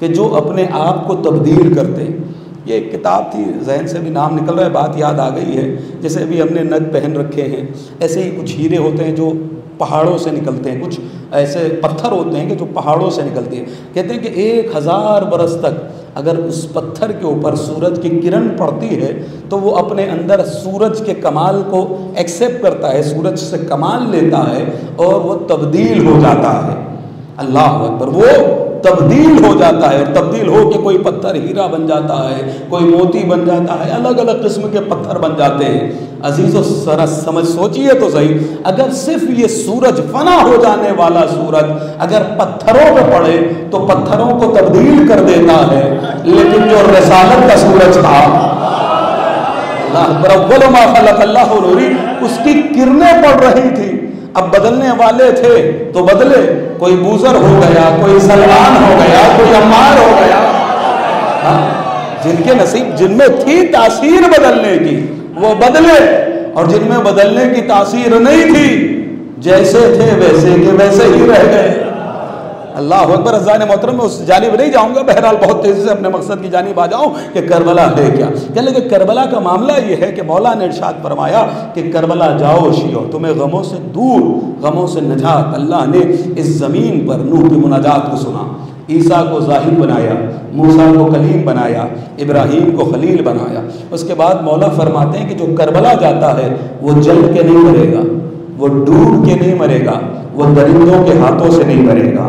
کہ جو اپنے آپ کو تبدیل کرتے. یہ ایک کتاب تھی، ذہن سے بھی نام نکل رہا ہے، بات یاد آ گئی ہے. جیسے ابھی ہم نے نگ پہن رکھے ہیں، ایسے ہی کچھ ہیرے ہوتے ہیں جو پہاڑوں سے نکلتے ہیں، کچھ ایسے پتھر ہوتے ہیں کہ جو پہاڑوں سے نکلتے ہیں. کہتے ہیں کہ 1000 برس تک اگر اس پتھر کے اوپر سورج کی کرن پڑتی ہے تو وہ اپنے اندر سورج کے کمال کو ایکسیپٹ کرتا ہے، سورج سے کمال لیتا ہے اور وہ تبدیل ہو جاتا ہے. اللہ اکبر. وہ تبدیل ہو جاتا ہے، اور تبدیل ہو کے کوئی پتھر ہیرا بن جاتا ہے، کوئی موتی بن جاتا ہے، الگ الگ قسم کے پتھر بن جاتے ہیں. عزیزو ذرا سمجھ سوچئے تو صحیح، اگر صرف یہ سورج فنا ہو جانے والا سورج اگر پتھروں پہ پڑے تو پتھروں کو تبدیل کر دیتا ہے، لیکن جو رسالت کا سورج تھا، اللہ اول ما خلق اللہ نوری، اس کی کرنیں پڑ رہی تھی. اب بدلنے والے تھے تو بدلے، کوئی بوزر ہو گیا، کوئی سلمان ہو گیا، کوئی عمار ہو گیا. جن کے نصیب، جن میں تھی تاثیر بدلنے کی وہ بدلے، اور جن میں بدلنے کی تاثیر نہیں تھی جیسے تھے ویسے کے ویسے ہی رہ گئے. اللہ اکبر. عزیزان محترم میں اس جانب نہیں جاؤں گا، بہرحال بہت تیزی سے اپنے مقصد کی جانب آ جاؤں کہ کربلا ہے کیا. کہنے لگے کربلا کا معاملہ یہ ہے کہ مولا نے ارشاد فرمایا کہ کربلا جاؤ شیعو، تمہیں غموں سے دور، غموں سے نجات. اللہ نے اس زمین پر نوح کی مناجات کو سنا، عیسیٰ کو ظاہر بنایا، موسیٰ کو کلیم بنایا، ابراہیم کو خلیل بنایا. اس کے بعد مولا فرماتے ہیں کہ جو کربلا جاتا ہے وہ جل کے نہیں مرے گا، وہ ڈوب کے نہیں مرے گا، وہ درندوں کے ہاتھوں سے نہیں مرے گا.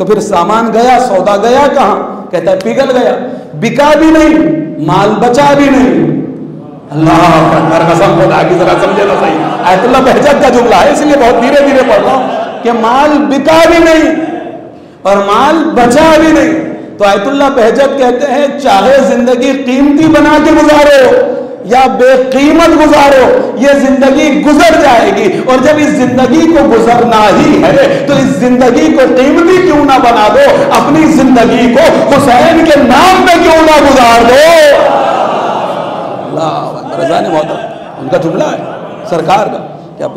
تو پھر سامان گیا، سودا گیا کہاں؟ کہتا ہے پگھل گیا، بکا بھی نہیں، مال بچا بھی نہیں۔ اللہ اکبر، قسم خدا کی، ذرا سمجھے تو صحیح، آیت اللہ بہجت کا جملہ ہے، اس لیے بہت دھیرے دھیرے پڑھ رہا ہوں کہ مال بکا بھی نہیں اور مال بچا بھی نہیں۔ تو آیت اللہ بہجت کہتے ہیں چاہے زندگی قیمتی بنا کے گزارو یا بے قیمت گزارو، یہ زندگی گزر جائے گی، اور جب اس زندگی کو گزرنا ہی ہے تو اس زندگی کو قیمتی کیوں نہ بنا دو، اپنی زندگی کو حسین کے نام پہ کیوں نہ گزار دو۔ اللہ رضا نے محترم، ان کا جملہ ہے سرکار کا، کیا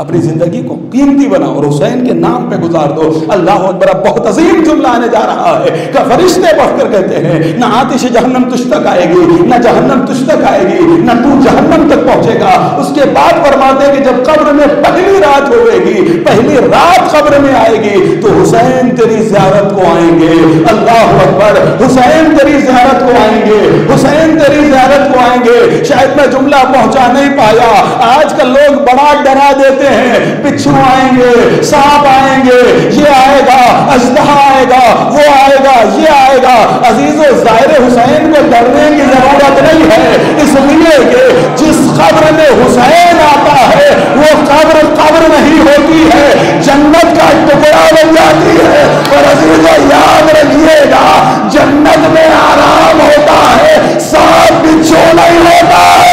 اپنی زندگی کو قیمتی بنا اور حسین کے نام پہ گزار دو۔ اللہ اکبر، بہت عظیم جملہ آنے جا رہا ہے کہ فرشتے بڑھ کر کہتے ہیں نہ آتش جہنم تجھ تک آئے گی، نہ جہنم تجھ تک آئے گی، نہ تو جہنم تک پہنچے گا۔ اس کے بعد فرماتے ہیں کہ جب قبر میں پہلی رات ہوئے گی، پہلی رات قبر میں آئے گی تو حسین تیری زیارت کو آئیں گے۔ اللہ اکبر، حسین تیری زیارت کو آئیں گے، حسین تیری زیارت کو آئیں گے۔ شاید میں جملہ پہنچا نہیں پایا، آج کل لوگ بڑا ڈرا دیتے ہیں، بچھو آئیں گے، سانپ آئیں گے، یہ آئے گا، اژدہا آئے گا، وہ آئے گا، یہ آئے گا۔ عزیزو، ظاہر حسین کو ڈرنے کی ضرورت نہیں ہے، اس لیے کہ جس قبر میں حسین آتا ہے وہ قبر نہیں ہوتی ہے، جنت کا ٹکڑا بن جاتی ہے۔ اور عزیزو یاد رکھیے گا، جنت میں آرام ہوتا ہے، سانپ بچھو نہیں ہوتا ہے۔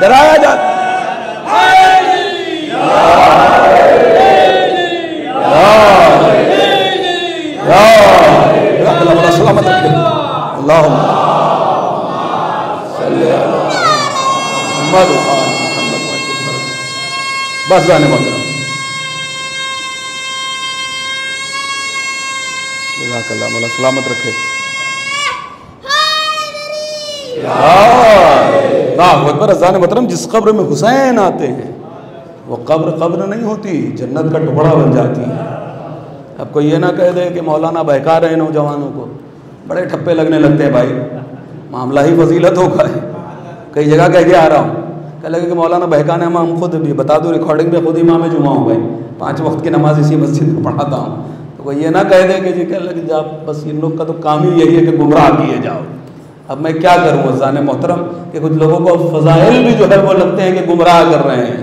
ڈرایا جاتا اللہ سلامت رکھے، اللہم صلی اللہ محمد بس جانے محترم، جزاک اللہ مولا سلامت رکھے۔ اللہ اکبر، اذان محترم، جس قبر میں حسین آتے ہیں وہ قبر نہیں ہوتی، جنت کا ٹکڑا بن جاتی ہے۔ اب کوئی یہ نہ کہہ دے کہ مولانا بہکا رہے ہیں نوجوانوں کو، بڑے ٹھپے لگنے لگتے ہیں بھائی، معاملہ ہی فضیلتوں کا ہے۔ کئی جگہ کہہ کے آ رہا ہوں، کہہ لگے کہ مولانا بہکانے ہم خود بھی بتا دوں، ریکارڈنگ پہ خود امام جمعہ ہوں بھائی، 5 وقت کی نماز اسی مسجد میں پڑھاتا ہوں۔ تو کوئی یہ نہ کہہ دے کہ جی کہہ لگے جا بس ان لوگ کا تو کام ہی یہی ہے کہ گمراہ کیے جاؤ۔ اب میں کیا کروں اذان محترم کہ کچھ لوگوں کو فضائل بھی جو ہے وہ لگتے ہیں کہ گمراہ کر رہے ہیں۔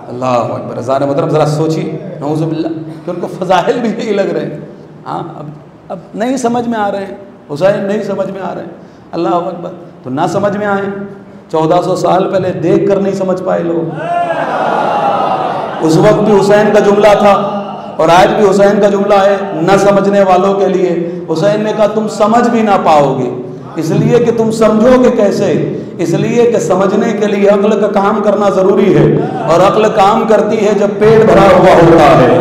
اللہ اکبر، اذان محترم ذرا سوچی، نعوذ باللہ، کہ ان کو فضائل بھی یہی لگ رہے ہیں۔ ہاں اب نہیں سمجھ میں آ رہے ہیں، حسین نہیں سمجھ میں آ رہے ہیں۔ اللہ اکبر، تو نہ سمجھ میں آئے، 1400 سال پہلے دیکھ کر نہیں سمجھ پائے لوگ۔ اس وقت بھی حسین کا جملہ تھا اور آج بھی حسین کا جملہ ہے نہ سمجھنے والوں کے لیے۔ حسین نے کہا تم سمجھ بھی نہ پاؤ گے، اس لیے کہ تم سمجھو گے کیسے، اس لیے کہ سمجھنے کے لیے عقل کا کام کرنا ضروری ہے، اور عقل کام کرتی ہے جب پیٹ بھرا ہوا ہوتا ہے۔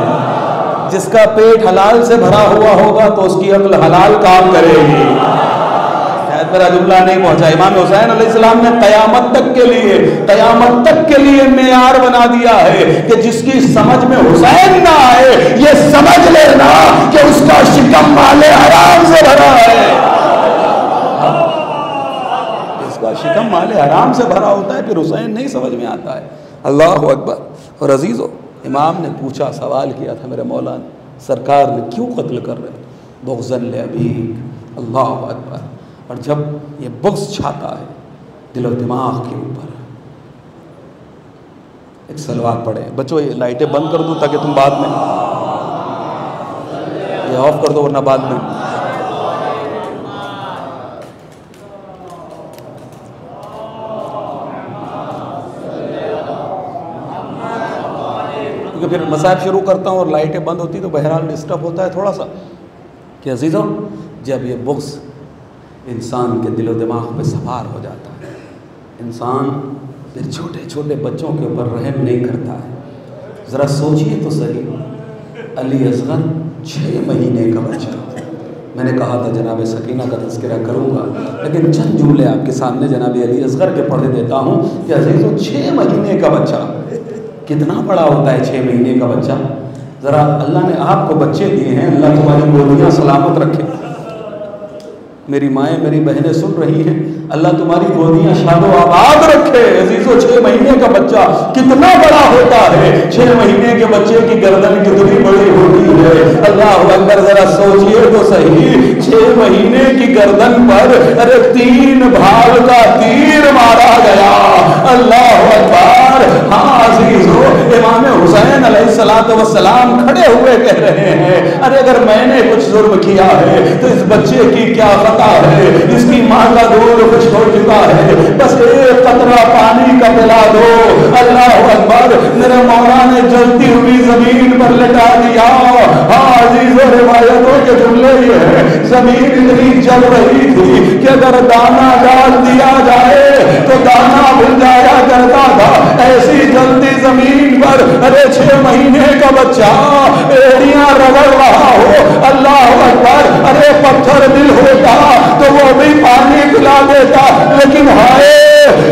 جس کا پیٹ حلال سے بھرا ہوا ہوگا تو اس کی عقل حلال کام کرے گی۔ شاید میرا جملہ نہیں پہنچا۔ امام حسین علیہ السلام نے قیامت تک کے لیے معیار بنا دیا ہے کہ جس کی سمجھ میں حسین نہ آئے یہ سمجھ لینا کہ اس کا شکم مال حرام سے بھرا ہے۔ شکم مال حرام سے بھرا ہوتا ہے، پھر حسین نہیں سمجھ میں آتا ہے۔ اللہ اکبر۔ اور عزیزو، امام نے پوچھا، سوال کیا تھا میرے مولا نے، سرکار نے کیوں قتل کر رہے بغضاً لأبیک۔ اللہ اکبر۔ اور جب یہ بغض چھاتا ہے دل و دماغ کے اوپر، ایک صلوات پڑھے بچوں، یہ لائٹیں بند کر دوں تاکہ تم بعد میں یہ آف کر دو ورنہ بعد میں پھر مصائب شروع کرتا ہوں اور لائٹیں بند ہوتی تو بہرحال ڈسٹرب ہوتا ہے تھوڑا سا۔ کہ عزیزوں، جب یہ بغض انسان کے دل و دماغ پہ سوار ہو جاتا ہے، انسان پھر چھوٹے چھوٹے بچوں کے اوپر رحم نہیں کرتا ہے۔ ذرا سوچئے تو صحیح، علی اصغر 6 مہینے کا بچہ، میں نے کہا تھا جناب سکینہ کا تذکرہ کروں گا، لیکن چند جملے آپ کے سامنے جناب علی اصغر کے پڑھ دیتا ہوں کہ عزیزوں 6 مہینے کا بچہ کتنا بڑا ہوتا ہے 6 مہینے کا بچہ۔ ذرا اللہ نے آپ کو بچے دیے ہیں، اللہ تمہاری گودیاں سلامت رکھے۔ میری مائیں میری بہنیں سن رہی ہیں، اللہ تمہاری گودیاں شاد و آباد رکھے۔ عزیزو 6 مہینے کا بچہ کتنا بڑا ہوتا ہے، 6 مہینے کے بچے کی گردن کتنی بڑی ہوتی ہے۔ اللہ اکبر، ذرا سوچئے تو صحیح، 6 مہینے کی گردن پر 3 بھال کا تیر مارا گیا۔ اللہ اکبر۔ ہاں عزیزو، امام حسین علیہ السلام کھڑے ہوئے کہہ رہے ہیں، ارے اگر میں نے کچھ ظلم کیا ہے تو اس بچے کی کیا خطا ہے، اس کی ماں کا دودھ خشک ہو چکا ہے، بس ایک قطرہ پانی کا پلا دو۔ اللہ اکبر۔ میرے مولا نے جلتی ہوئی زمین پر لٹا دیا۔ ہاں عزیزو، روایتوں کے جملے یہ ہے، زمین اتنی جل رہی تھی کہ اگر دانا ڈال دیا جائے تو دانا مل جایا کرتا تھا، ایسی جلتی زمین پر 6 مہینے کا بچہ ایڑیاں رگڑ رہا ہو۔ اللہ اکبر۔ پتھر دل ہوتا تو وہ بھی پانی پلا دیتا، لیکن ہائے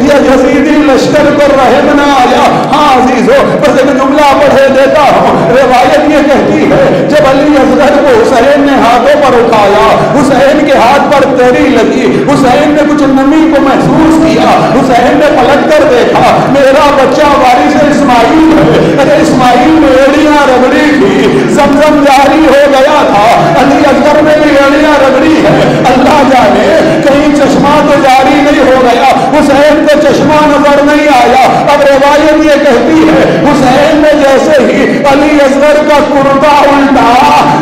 یہ یزیدی لشکر کو رحم نہ آیا۔ ہاں عزیزو، بس ایک جملہ پڑھے دیتا ہوں۔ روایت یہ کہتی ہے جب علی اصغر کو حسین نے ہاتھوں پر اٹھایا، حسین کے ہاتھ پر تیری لگی، حسین نے کچھ نمی کو محسوس کیا، حسین نے پلٹ کر دیکھا، میرا بچہ وارث اسماعیل ہے۔ اسماعیل میں ایڑیاں رگڑی تھی، زمزم جاری ہو گیا تھا، علی اصغر میں بھی ایڑیاں رگڑی ہے۔ اللہ جانے کہیں چشمہ تو جاری نہیں ہو گیا، حسین کو چشمہ نظر نہیں آیا۔ اب روایت یہ کہتی ہے حسین نے جیسے ہی علی اصغر کا کرتا الٹا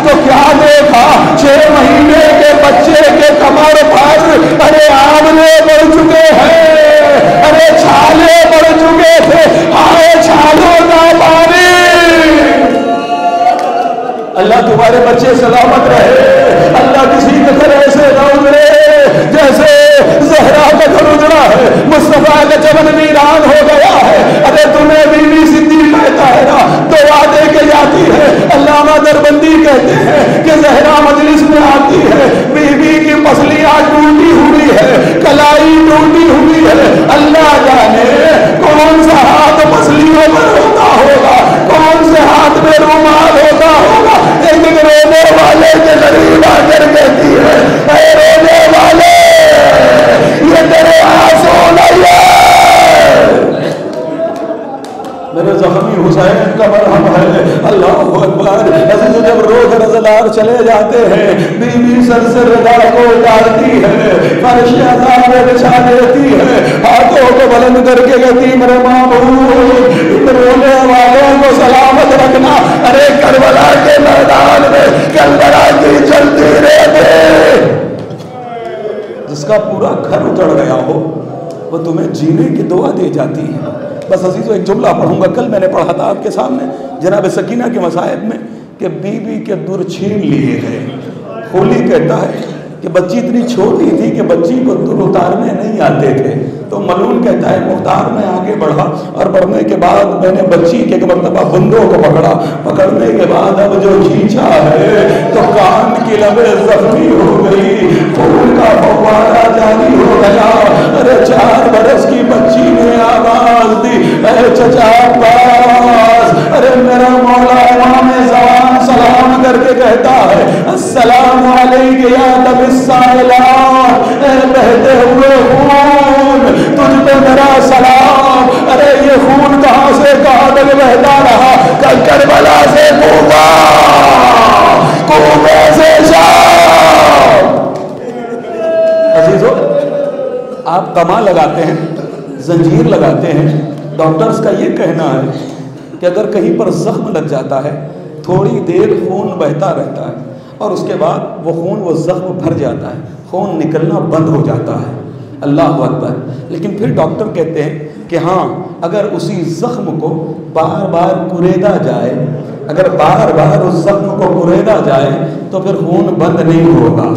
تو کیا دیکھا، 6 مہینے کے بچے کے کمر پر آملے بڑھ چکے ہیں، چھالے بڑھ چکے تھے۔ ہائے چھالوں کا پانی۔ اللہ تمہارے بچے سلامت رہے، اللہ کسی کے گھر ایسے نہ اجڑے جیسے زہرا کا گھر اجڑا ہے، مصطفیٰ کا چمن ویران ہو گیا ہے۔ تمہیں بیوی صدیقہ طاہرہ دعا دے کے جاتی ہے۔ علامہ دربندی کہتے ہیں کہ زہرا مجلس میں آتی ہے، بیوی کی پسلیاں ٹوٹی ہوئی ہے، کلائی ٹوٹی ہوئی ہے، اللہ جانے کون سا ہاتھ پسلیوں پر ہوتا ہوگا، کون سے ہاتھ میں رومال ہوتا ہوگا۔ ایک رونے والے کے قریب آ کر کہتی ہے، اے رونے والے یہ تیرے آنسو نہیں ہے، میرے زخمی حسین کا مرہم ہے۔ اللہ اکبر۔ عزیز جب رو کر ازلار چلے جاتے ہیں، بیوی سر سے ردا کو اتارتی ہے، فرش عذاب بچھا دیتی ہے، ہاتھوں کو بلند کر کے کہتی میرے معبود ان رونے والوں کو سلامت رکھنا۔ کربلا کے میدان میں کربلا کی جلتی رہتے، جس کا پورا گھر اجڑ گیا ہو وہ تمہیں جینے کی دعا دے جاتی ہے۔ بس عزیزو ایک جملہ پڑھوں گا، کل میں نے پڑھا تھا آپ کے سامنے جناب سکینہ کے مصائب میں کہ بیوی کے در چھین لیے گئے۔ خولی کہتا ہے کہ بچی اتنی چھوٹی تھی کہ بچی کو در اتارنے نہیں آتے تھے، تو ملون کہتا ہے مختار میں آگے بڑھا اور بڑھنے کے بعد میں نے بچی کے مرتبہ بندوں کو پکڑا، پکڑنے کے بعد اب جو کھینچا ہے تو کان کی لبیں زخمی ہو گئی، خون کا فوارہ جاری ہو گیا۔ 4 برس کی بچی نے آواز دی، اے چچا عباس۔ میرا مولا امام زمان سلام کر کے کہتا ہے السلام علیک یا نبی السائلات، اے بہتے ہوئے خون تجھ پہ میرا سلام۔ یہ خون کہاں سے کہاں تک بہتا رہا، کربلا سے کوفہ، کوفہ سے شام۔ عزیزو آپ کما لگاتے ہیں، زنجیر لگاتے ہیں، ڈاکٹرز کا یہ کہنا ہے کہ اگر کہیں پر زخم لگ جاتا ہے تھوڑی دیر خون بہتا رہتا ہے اور اس کے بعد وہ خون وہ زخم بھر جاتا ہے، خون نکلنا بند ہو جاتا ہے۔ اللہ اکبر۔ لیکن پھر ڈاکٹر کہتے ہیں کہ ہاں اگر اسی زخم کو بار بار کریدا جائے، اگر بار بار اس زخم کو کریدا جائے تو پھر خون بند نہیں ہوگا۔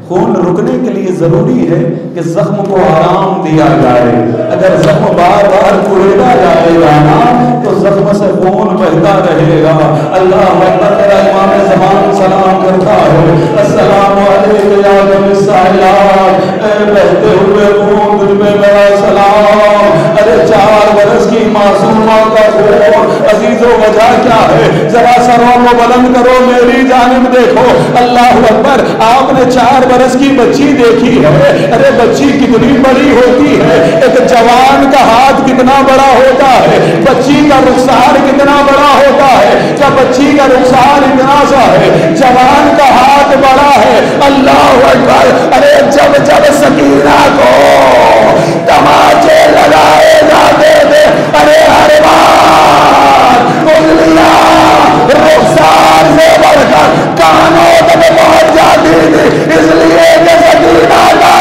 خون رکنے کے لیے ضروری ہے کہ زخم کو آرام دیا جائے۔ اگر زخم بار بار کریدا جائے گا نا تو زخم سے خون بہتا رہے گا۔ اللہ اکبر۔ میرا امام زمان سلام کرتا ہے السلام علیکم یا نبی السائلات، اے بہتے ہوئے خون تجھ پہ میرا سلام۔ 4 برس کی معصومہ کا خون، عزیزو وجہ کیا ہے؟ ذرا سروں کو بلند کرو، میری جانب دیکھو۔ اللہ اکبر۔ آپ نے 4 برس کی بچی دیکھی ہے، ارے بچی کتنی بڑی ہوتی ہے، ایک جوان کا ہاتھ کتنا بڑا ہوتا ہے، بچی کا رخسار کتنا بڑا ہوتا ہے، کیا بچی کا رخسار اتنا سا ہے، جوان کا ہاتھ بڑا ہے۔ اللہ اکبر۔ ارے جب جب سکینہ کو تماچے لگائے جاتے تھے، ارے ہر بار انگلیاں رخسار سے بڑھ کر کانوں تک پہنچ جاتی تھی، اس لیے کہ سکینہ کا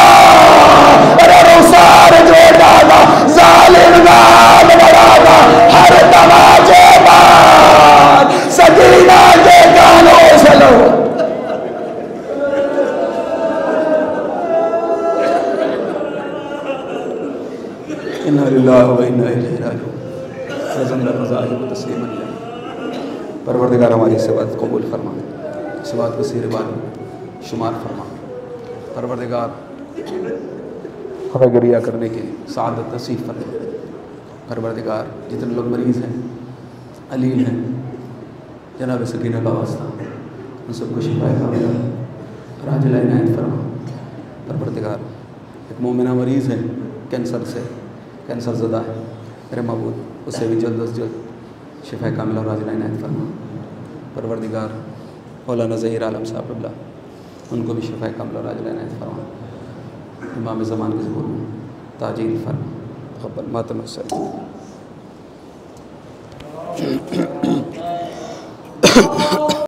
ارے رخسار چھوٹا تھا، ظالم کا ہاتھ بڑا تھا، ہر تماچے پر سکینہ کے کانوں سے لو۔ انا للہ و انا الیہ راجعون۔ رضی اللہ تسلیما علیہ۔ پروردگار ہماری اس بات قبول فرما، اس بات کو سیر بات شمار فرما۔ پروردگار ہمیں گریہ کرنے کی سعادت نصیب فرما۔ پروردگار جتنے لوگ مریض ہیں، علیل ہیں، جناب سکینہ کا واسطہ ان سب کو شفا کاملہ عاجلہ عنایت فرما۔ پروردگار ایک مومنہ مریض ہے کینسر سے، کینسر زدہ ہے، میرے معبود اسے بھی جلد از جلد شفا کاملہ اور عاجلہ عنایت فرما۔ پروردگار مولانا ظہیر عالم صاحب اللہ ان کو بھی شفا کاملہ اور عاجلہ عنایت فرما۔ امام زمان کے ظہور میں تاجیل فرما، تقبل ماتم السلام۔